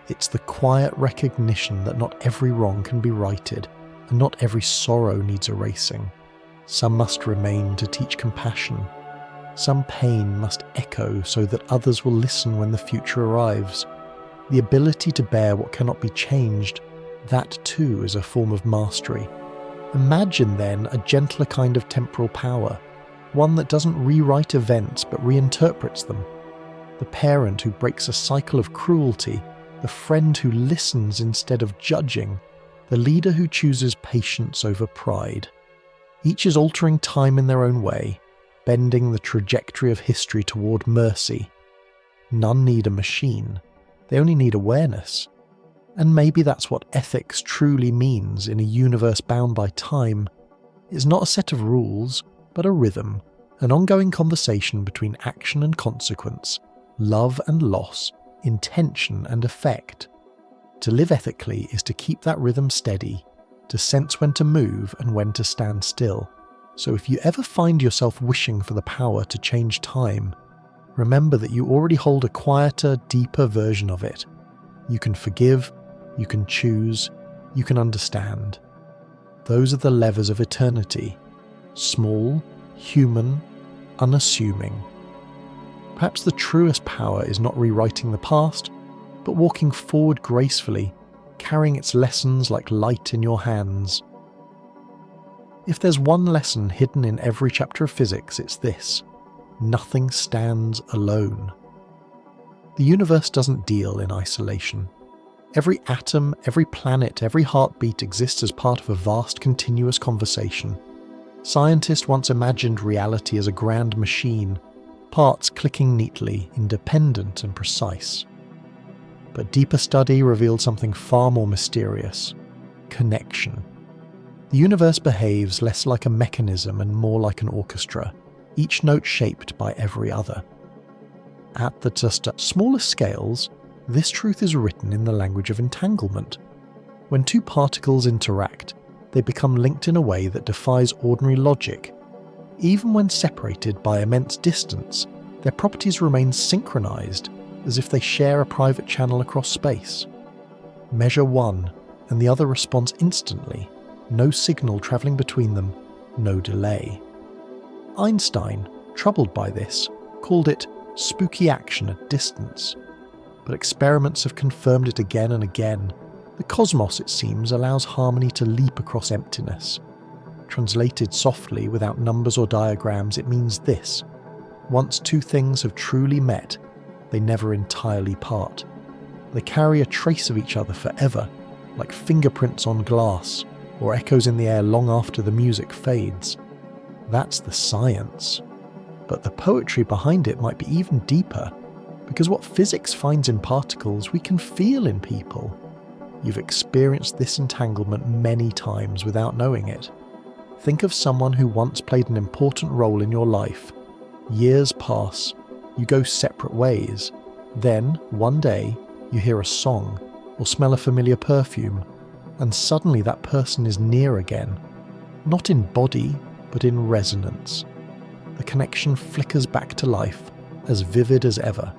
It's the quiet recognition that not every wrong can be righted, and not every sorrow needs erasing. Some must remain to teach compassion. Some pain must echo so that others will listen when the future arrives. The ability to bear what cannot be changed, that too is a form of mastery. Imagine then a gentler kind of temporal power, one that doesn't rewrite events but reinterprets them. The parent who breaks a cycle of cruelty, the friend who listens instead of judging, the leader who chooses patience over pride. Each is altering time in their own way, bending the trajectory of history toward mercy. None need a machine. They only need awareness. And maybe that's what ethics truly means in a universe bound by time. It's not a set of rules, but a rhythm, an ongoing conversation between action and consequence, love and loss, intention and effect. To live ethically is to keep that rhythm steady, to sense when to move and when to stand still. So if you ever find yourself wishing for the power to change time, remember that you already hold a quieter, deeper version of it. You can forgive, you can choose, you can understand. Those are the levers of eternity. Small, human, unassuming. Perhaps the truest power is not rewriting the past, but walking forward gracefully, carrying its lessons like light in your hands. If there's one lesson hidden in every chapter of physics, it's this: nothing stands alone. The universe doesn't deal in isolation. Every atom, every planet, every heartbeat exists as part of a vast continuous conversation. Scientists once imagined reality as a grand machine, parts clicking neatly, independent and precise. But deeper study revealed something far more mysterious: connection. The universe behaves less like a mechanism and more like an orchestra, each note shaped by every other. At the just smaller scales, this truth is written in the language of entanglement. When two particles interact, they become linked in a way that defies ordinary logic. Even when separated by immense distance, their properties remain synchronized, as if they share a private channel across space. Measure 1, and the other responds instantly, no signal travelling between them, no delay. Einstein, troubled by this, called it spooky action at distance. But experiments have confirmed it again and again. The cosmos, it seems, allows harmony to leap across emptiness. Translated softly, without numbers or diagrams, it means this: once two things have truly met, they never entirely part. They carry a trace of each other forever, like fingerprints on glass, or echoes in the air long after the music fades. That's the science. But the poetry behind it might be even deeper, because what physics finds in particles, we can feel in people. You've experienced this entanglement many times without knowing it. Think of someone who once played an important role in your life. Years pass, you go separate ways. Then, one day, you hear a song or smell a familiar perfume, and suddenly that person is near again. Not in body, but in resonance. The connection flickers back to life, as vivid as ever.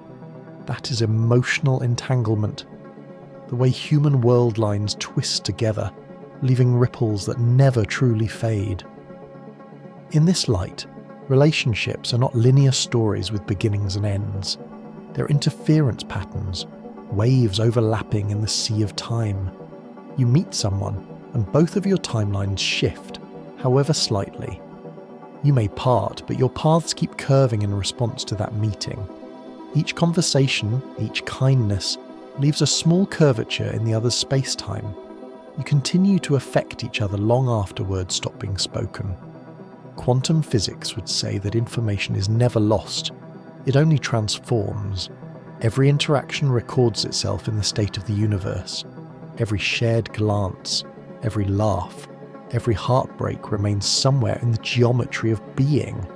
That is emotional entanglement. The way human world lines twist together, leaving ripples that never truly fade. In this light, relationships are not linear stories with beginnings and ends. They're interference patterns, waves overlapping in the sea of time. You meet someone, and both of your timelines shift, however slightly. You may part, but your paths keep curving in response to that meeting. Each conversation, each kindness, leaves a small curvature in the other's space-time. You continue to affect each other long after words stop being spoken. Quantum physics would say that information is never lost, it only transforms. Every interaction records itself in the state of the universe. Every shared glance, every laugh, every heartbreak remains somewhere in the geometry of being.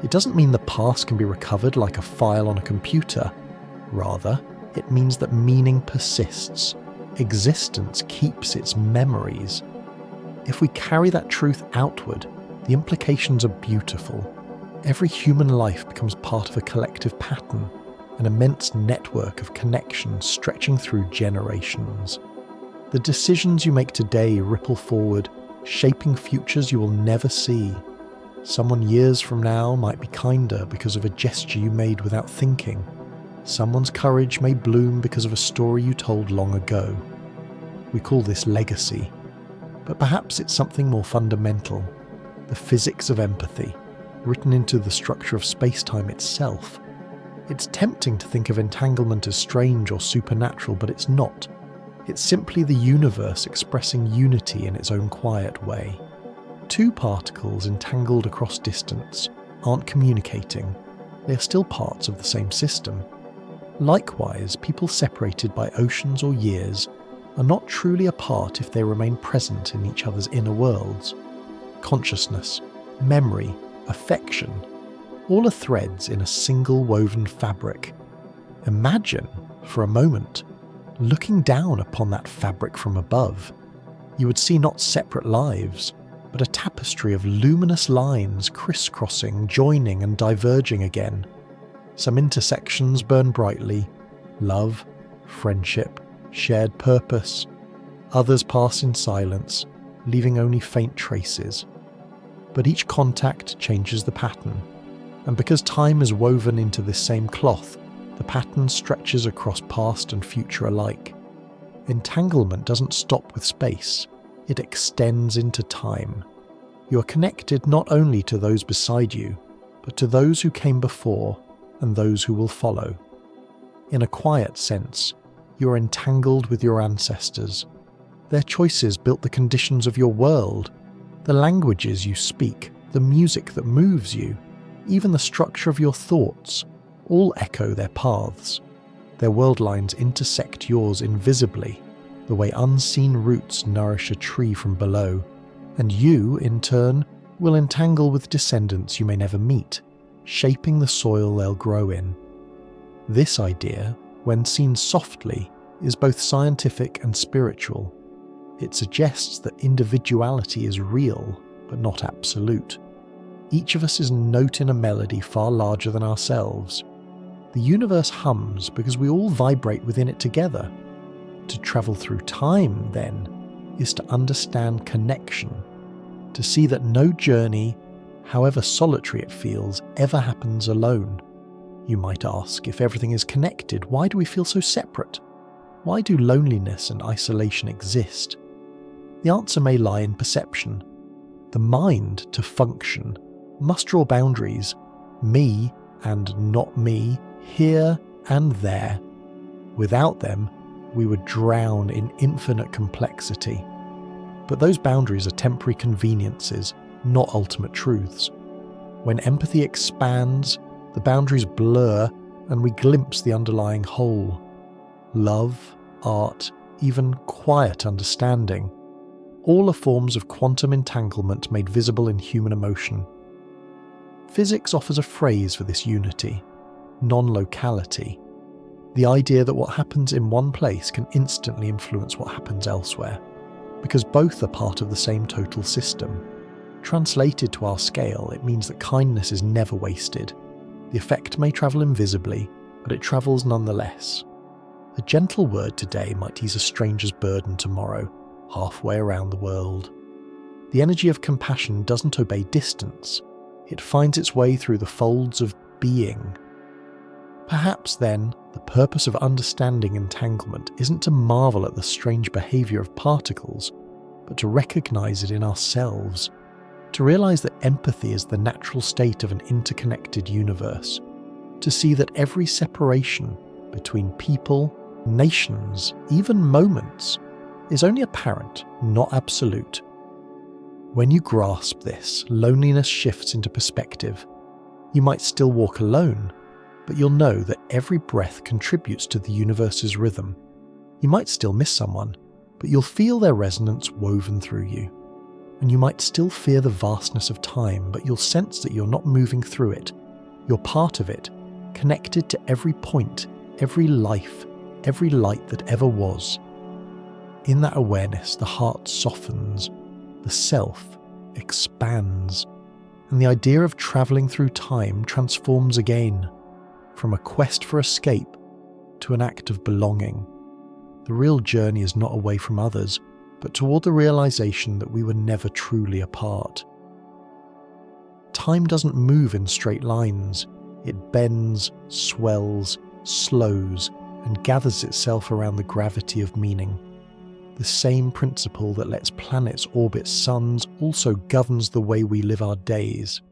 It doesn't mean the past can be recovered like a file on a computer. Rather, it means that meaning persists. Existence keeps its memories. If we carry that truth outward, the implications are beautiful. Every human life becomes part of a collective pattern, an immense network of connections stretching through generations. The decisions you make today ripple forward, shaping futures you will never see. Someone years from now might be kinder because of a gesture you made without thinking. Someone's courage may bloom because of a story you told long ago. We call this legacy. But perhaps it's something more fundamental. The physics of empathy, written into the structure of space-time itself. It's tempting to think of entanglement as strange or supernatural, but it's not. It's simply the universe expressing unity in its own quiet way. Two particles entangled across distance aren't communicating. They are still parts of the same system. Likewise, people separated by oceans or years are not truly apart if they remain present in each other's inner worlds. Consciousness, memory, affection, all are threads in a single woven fabric. Imagine, for a moment, looking down upon that fabric from above. You would see not separate lives, but a tapestry of luminous lines crisscrossing, joining and diverging again. Some intersections burn brightly, love, friendship, shared purpose. Others pass in silence, leaving only faint traces. But each contact changes the pattern, and because time is woven into this same cloth, the pattern stretches across past and future alike. Entanglement doesn't stop with space, it extends into time. You are connected not only to those beside you, but to those who came before and those who will follow. In a quiet sense, you are entangled with your ancestors. Their choices built the conditions of your world, the languages you speak, the music that moves you, even the structure of your thoughts, all echo their paths. Their world lines intersect yours invisibly, the way unseen roots nourish a tree from below, and you, in turn, will entangle with descendants you may never meet, shaping the soil they'll grow in. This idea, when seen softly, is both scientific and spiritual. It suggests that individuality is real, but not absolute. Each of us is a note in a melody far larger than ourselves. The universe hums because we all vibrate within it together. To travel through time, then, is to understand connection, to see that no journey, however solitary it feels, ever happens alone. You might ask, if everything is connected, why do we feel so separate? Why do loneliness and isolation exist? The answer may lie in perception. The mind, to function, must draw boundaries, me and not me, here and there. Without them, we would drown in infinite complexity. But those boundaries are temporary conveniences, not ultimate truths. When empathy expands, the boundaries blur and we glimpse the underlying whole. Love, art, even quiet understanding. All are forms of quantum entanglement made visible in human emotion. Physics offers a phrase for this unity: non-locality. The idea that what happens in one place can instantly influence what happens elsewhere, because both are part of the same total system. Translated to our scale, it means that kindness is never wasted. The effect may travel invisibly, but it travels nonetheless. A gentle word today might ease a stranger's burden tomorrow, halfway around the world. The energy of compassion doesn't obey distance. It finds its way through the folds of being. Perhaps then, the purpose of understanding entanglement isn't to marvel at the strange behaviour of particles, but to recognise it in ourselves, to realise that empathy is the natural state of an interconnected universe, to see that every separation between people, nations, even moments, is only apparent, not absolute. When you grasp this, loneliness shifts into perspective. You might still walk alone, but you'll know that every breath contributes to the universe's rhythm. You might still miss someone, but you'll feel their resonance woven through you. And you might still fear the vastness of time, but you'll sense that you're not moving through it. You're part of it, connected to every point, every life, every light that ever was. In that awareness, the heart softens, the self expands, and the idea of travelling through time transforms again, from a quest for escape to an act of belonging. The real journey is not away from others, but toward the realization that we were never truly apart. Time doesn't move in straight lines. It bends, swells, slows, and gathers itself around the gravity of meaning. The same principle that lets planets orbit suns also governs the way we live our days.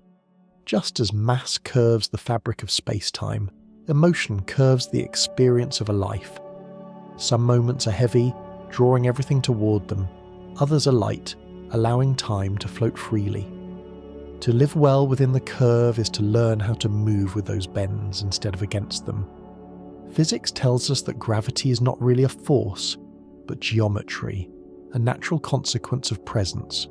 Just as mass curves the fabric of space-time, emotion curves the experience of a life. Some moments are heavy, drawing everything toward them. Others are light, allowing time to float freely. To live well within the curve is to learn how to move with those bends instead of against them. Physics tells us that gravity is not really a force, but geometry, a natural consequence of presence.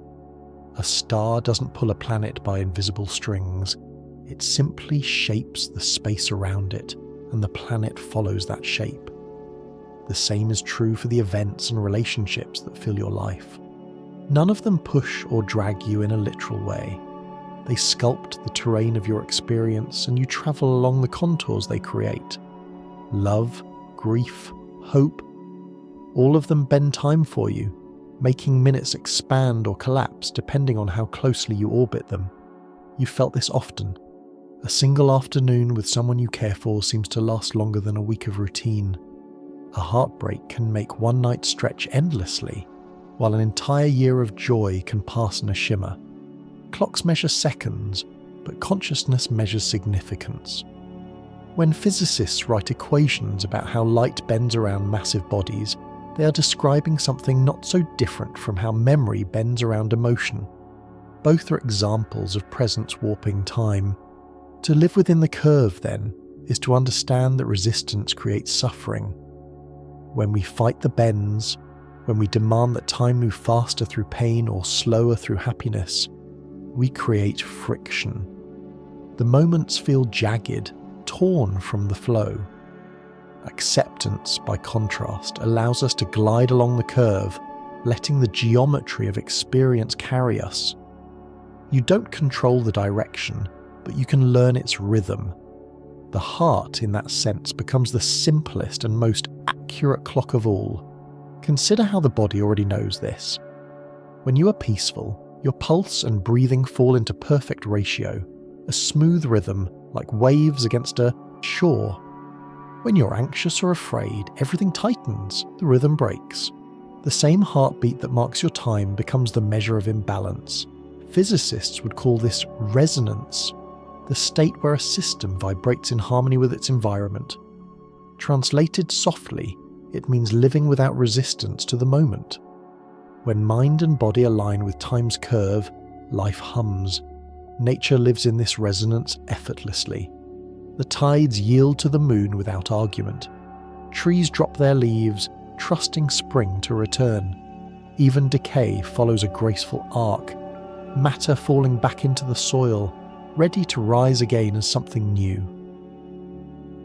A star doesn't pull a planet by invisible strings. It simply shapes the space around it, and the planet follows that shape. The same is true for the events and relationships that fill your life. None of them push or drag you in a literal way. They sculpt the terrain of your experience, and you travel along the contours they create. Love, grief, hope, all of them bend time for you, making minutes expand or collapse depending on how closely you orbit them. You've felt this often. A single afternoon with someone you care for seems to last longer than a week of routine. A heartbreak can make one night stretch endlessly, while an entire year of joy can pass in a shimmer. Clocks measure seconds, but consciousness measures significance. When physicists write equations about how light bends around massive bodies, they are describing something not so different from how memory bends around emotion. Both are examples of presence warping time. To live within the curve, then, is to understand that resistance creates suffering. When we fight the bends, when we demand that time move faster through pain or slower through happiness, we create friction. The moments feel jagged, torn from the flow. Acceptance, by contrast, allows us to glide along the curve, letting the geometry of experience carry us. You don't control the direction, but you can learn its rhythm. The heart, in that sense, becomes the simplest and most accurate clock of all. Consider how the body already knows this. When you are peaceful, your pulse and breathing fall into perfect ratio, a smooth rhythm like waves against a shore. When you're anxious or afraid, everything tightens, the rhythm breaks. The same heartbeat that marks your time becomes the measure of imbalance. Physicists would call this resonance, the state where a system vibrates in harmony with its environment. Translated softly, it means living without resistance to the moment. When mind and body align with time's curve, life hums. Nature lives in this resonance effortlessly. The tides yield to the moon without argument. Trees drop their leaves, trusting spring to return. Even decay follows a graceful arc, matter falling back into the soil, ready to rise again as something new.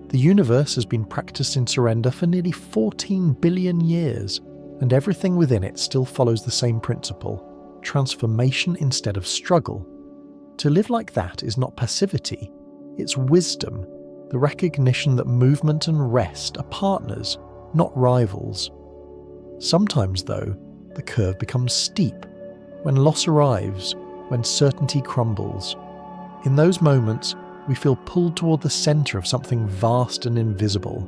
The universe has been practiced in surrender for nearly 14 billion years, and everything within it still follows the same principle: transformation instead of struggle. To live like that is not passivity, it's wisdom, the recognition that movement and rest are partners, not rivals. Sometimes, though, the curve becomes steep, when loss arrives, when certainty crumbles. In those moments, we feel pulled toward the centre of something vast and invisible.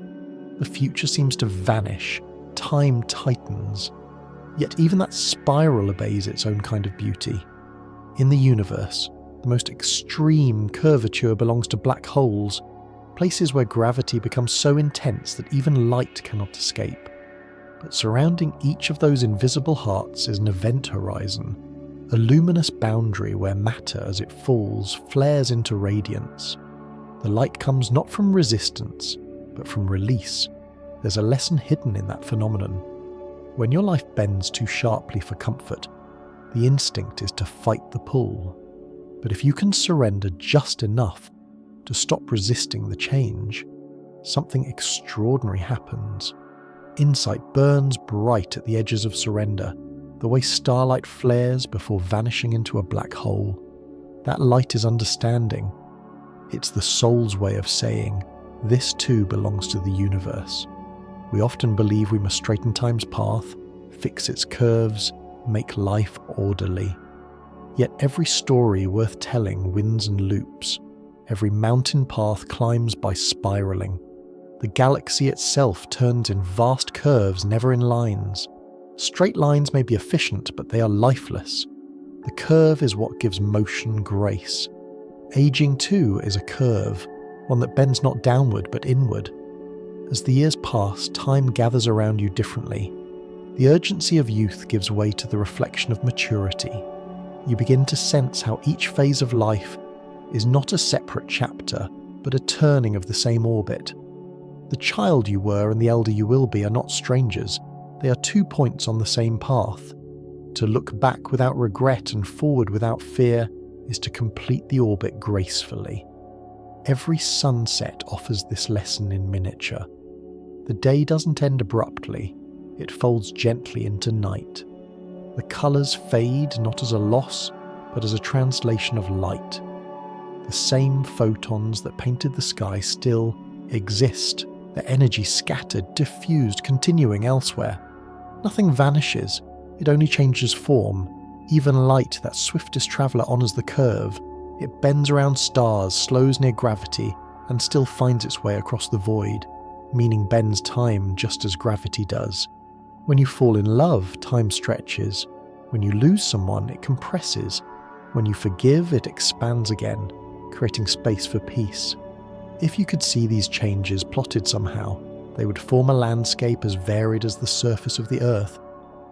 The future seems to vanish, time tightens. Yet even that spiral obeys its own kind of beauty. In the universe, the most extreme curvature belongs to black holes, places where gravity becomes so intense that even light cannot escape. But surrounding each of those invisible hearts is an event horizon, a luminous boundary where matter, as it falls, flares into radiance. The light comes not from resistance, but from release. There's a lesson hidden in that phenomenon. When your life bends too sharply for comfort, the instinct is to fight the pull. But if you can surrender just enough to stop resisting the change, something extraordinary happens. Insight burns bright at the edges of surrender, the way starlight flares before vanishing into a black hole. That light is understanding. It's the soul's way of saying, this too belongs to the universe. We often believe we must straighten time's path, fix its curves, make life orderly. Yet every story worth telling wins and loops. Every mountain path climbs by spiraling. The galaxy itself turns in vast curves, never in lines. Straight lines may be efficient, but they are lifeless. The curve is what gives motion grace. Aging too is a curve, one that bends not downward but inward. As the years pass, time gathers around you differently. The urgency of youth gives way to the reflection of maturity. You begin to sense how each phase of life is not a separate chapter, but a turning of the same orbit. The child you were and the elder you will be are not strangers. They are 2 points on the same path. To look back without regret and forward without fear is to complete the orbit gracefully. Every sunset offers this lesson in miniature. The day doesn't end abruptly, it folds gently into night. The colours fade not as a loss, but as a translation of light. The same photons that painted the sky still exist, their energy scattered, diffused, continuing elsewhere. Nothing vanishes, it only changes form. Even light, that swiftest traveller, honours the curve. It bends around stars, slows near gravity, and still finds its way across the void, meaning bends time just as gravity does. When you fall in love, time stretches. When you lose someone, it compresses. When you forgive, it expands again, creating space for peace. If you could see these changes plotted somehow, they would form a landscape as varied as the surface of the earth.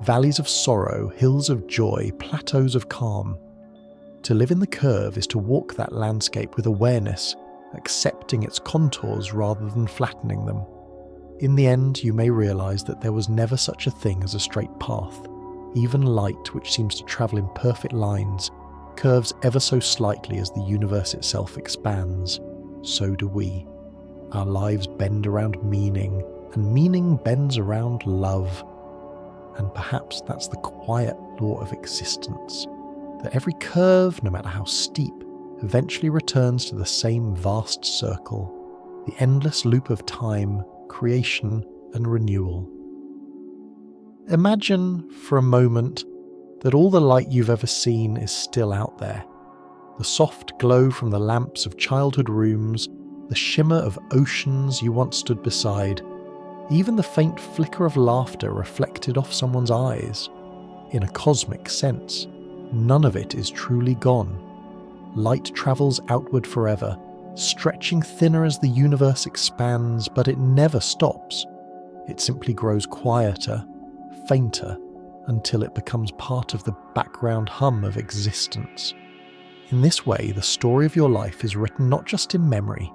Valleys of sorrow, hills of joy, plateaus of calm. To live in the curve is to walk that landscape with awareness, accepting its contours rather than flattening them. In the end, you may realise that there was never such a thing as a straight path. Even light, which seems to travel in perfect lines, curves ever so slightly as the universe itself expands. So do we. Our lives bend around meaning, and meaning bends around love. And perhaps that's the quiet law of existence, that every curve, no matter how steep, eventually returns to the same vast circle, the endless loop of time, creation, and renewal. Imagine, for a moment, that all the light you've ever seen is still out there. The soft glow from the lamps of childhood rooms, the shimmer of oceans you once stood beside, even the faint flicker of laughter reflected off someone's eyes. In a cosmic sense, none of it is truly gone. Light travels outward forever, stretching thinner as the universe expands, but it never stops. It simply grows quieter, fainter, until it becomes part of the background hum of existence. In this way, the story of your life is written not just in memory,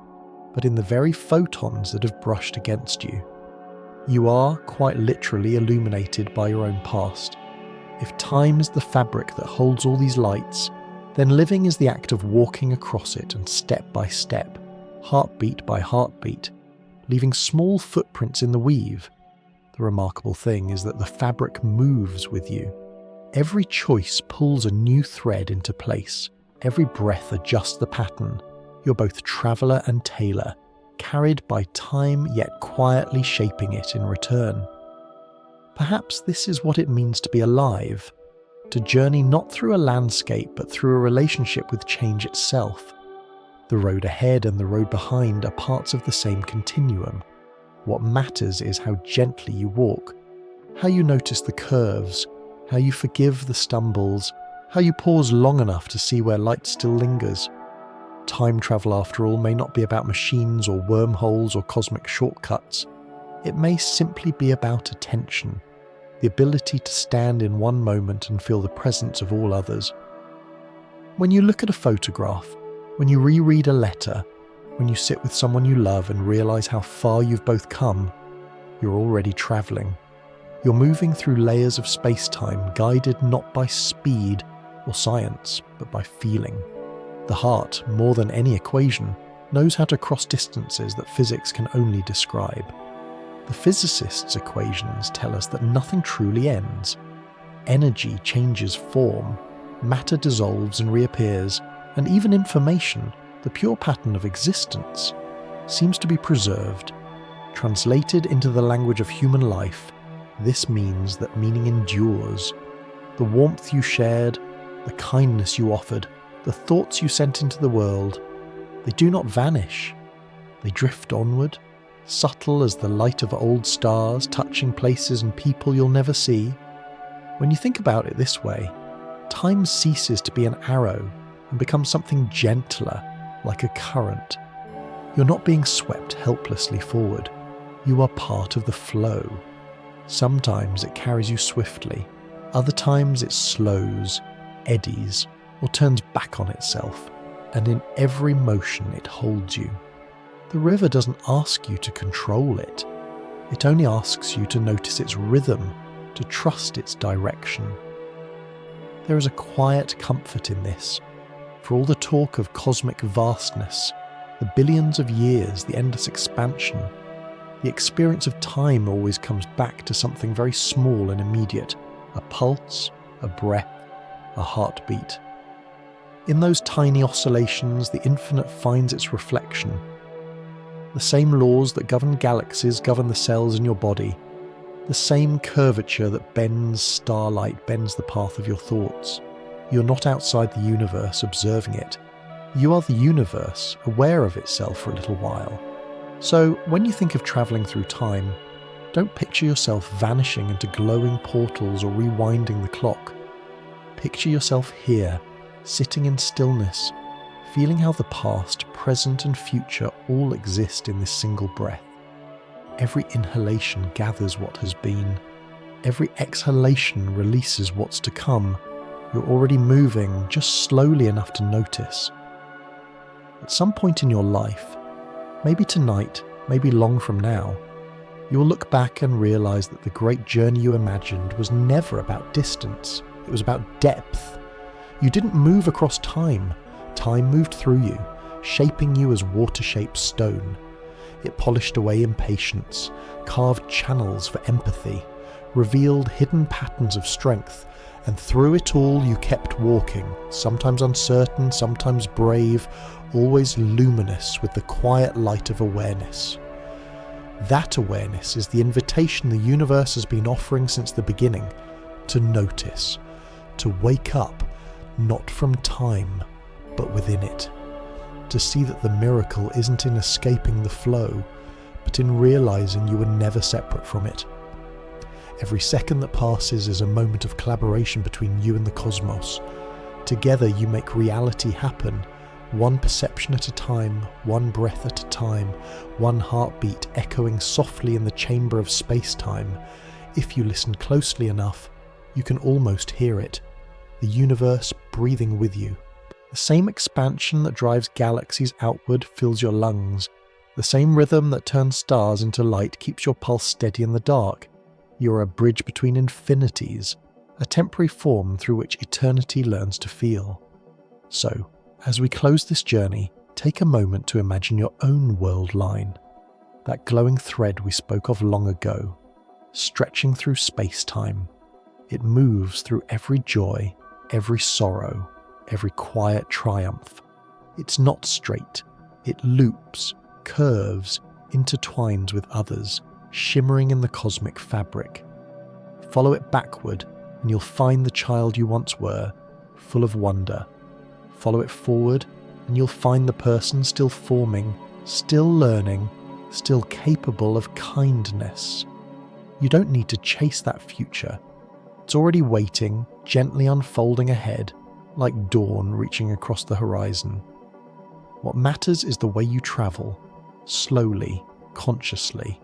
but in the very photons that have brushed against you. You are, quite literally, illuminated by your own past. If time is the fabric that holds all these lights, then living is the act of walking across it and step by step, heartbeat by heartbeat, leaving small footprints in the weave. The remarkable thing is that the fabric moves with you. Every choice pulls a new thread into place. Every breath adjusts the pattern. You're both traveller and tailor, carried by time yet quietly shaping it in return. Perhaps this is what it means to be alive, to journey not through a landscape but through a relationship with change itself. The road ahead and the road behind are parts of the same continuum. What matters is how gently you walk, how you notice the curves, how you forgive the stumbles, how you pause long enough to see where light still lingers. Time travel, after all, may not be about machines or wormholes or cosmic shortcuts. It may simply be about attention, the ability to stand in one moment and feel the presence of all others. When you look at a photograph, when you reread a letter, when you sit with someone you love and realise how far you've both come, you're already travelling. You're moving through layers of space-time, guided not by speed or science, but by feeling. The heart, more than any equation, knows how to cross distances that physics can only describe. The physicists' equations tell us that nothing truly ends. Energy changes form, matter dissolves and reappears, and even information, the pure pattern of existence, seems to be preserved. Translated into the language of human life, this means that meaning endures. The warmth you shared, the kindness you offered, the thoughts you sent into the world, they do not vanish. They drift onward, subtle as the light of old stars, touching places and people you'll never see. When you think about it this way, time ceases to be an arrow and becomes something gentler, like a current. You're not being swept helplessly forward. You are part of the flow. Sometimes it carries you swiftly, other times it slows, eddies, or turns back on itself, and in every motion it holds you. The river doesn't ask you to control it. It only asks you to notice its rhythm, to trust its direction. There is a quiet comfort in this. For all the talk of cosmic vastness, the billions of years, the endless expansion, the experience of time always comes back to something very small and immediate, a pulse, a breath, a heartbeat. In those tiny oscillations, the infinite finds its reflection. The same laws that govern galaxies govern the cells in your body. The same curvature that bends starlight bends the path of your thoughts. You're not outside the universe observing it. You are the universe, aware of itself for a little while. So when you think of travelling through time, don't picture yourself vanishing into glowing portals or rewinding the clock. Picture yourself here, sitting in stillness, feeling how the past, present and future all exist in this single breath. Every inhalation gathers what has been. Every exhalation releases what's to come. You're already moving, just slowly enough to notice. At some point in your life, maybe tonight, maybe long from now, you will look back and realise that the great journey you imagined was never about distance. It was about depth. You didn't move across time. Time moved through you, shaping you as water-shaped stone. It polished away impatience, carved channels for empathy, revealed hidden patterns of strength, and through it all you kept walking, sometimes uncertain, sometimes brave, always luminous with the quiet light of awareness. That awareness is the invitation the universe has been offering since the beginning, to notice, to wake up not from time, but within it. To see that the miracle isn't in escaping the flow, but in realizing you were never separate from it. Every second that passes is a moment of collaboration between you and the cosmos. Together you make reality happen, one perception at a time, one breath at a time, one heartbeat echoing softly in the chamber of space-time. If you listen closely enough, you can almost hear it. The universe breathing with you. The same expansion that drives galaxies outward fills your lungs. The same rhythm that turns stars into light keeps your pulse steady in the dark. You are a bridge between infinities, a temporary form through which eternity learns to feel. So, as we close this journey, take a moment to imagine your own world line, that glowing thread we spoke of long ago, stretching through space-time. It moves through every joy, every sorrow, every quiet triumph. It's not straight. It loops, curves, intertwines with others, shimmering in the cosmic fabric. Follow it backward, and you'll find the child you once were, full of wonder. Follow it forward, and you'll find the person still forming, still learning, still capable of kindness. You don't need to chase that future. It's already waiting, gently unfolding ahead, like dawn reaching across the horizon. What matters is the way you travel, slowly, consciously,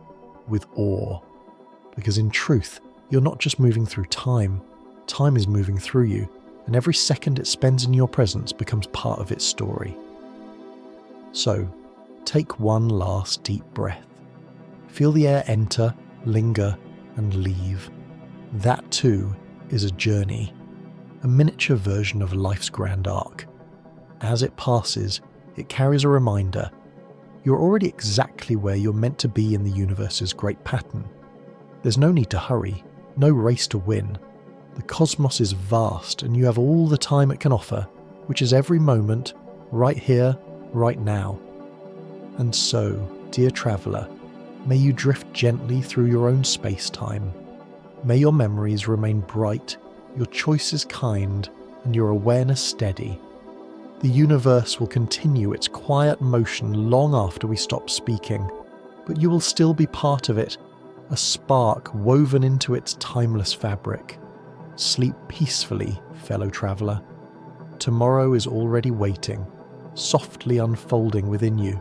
with awe. Because in truth, you're not just moving through time, time is moving through you, and every second it spends in your presence becomes part of its story. So, take one last deep breath. Feel the air enter, linger, and leave. That too is a journey, a miniature version of life's grand arc. As it passes, it carries a reminder. You're already exactly where you're meant to be in the universe's great pattern. There's no need to hurry, no race to win. The cosmos is vast and you have all the time it can offer, which is every moment, right here, right now. And so, dear traveller, may you drift gently through your own space-time. May your memories remain bright, your choices kind, and your awareness steady. The universe will continue its quiet motion long after we stop speaking, but you will still be part of it, a spark woven into its timeless fabric. Sleep peacefully, fellow traveller. Tomorrow is already waiting, softly unfolding within you.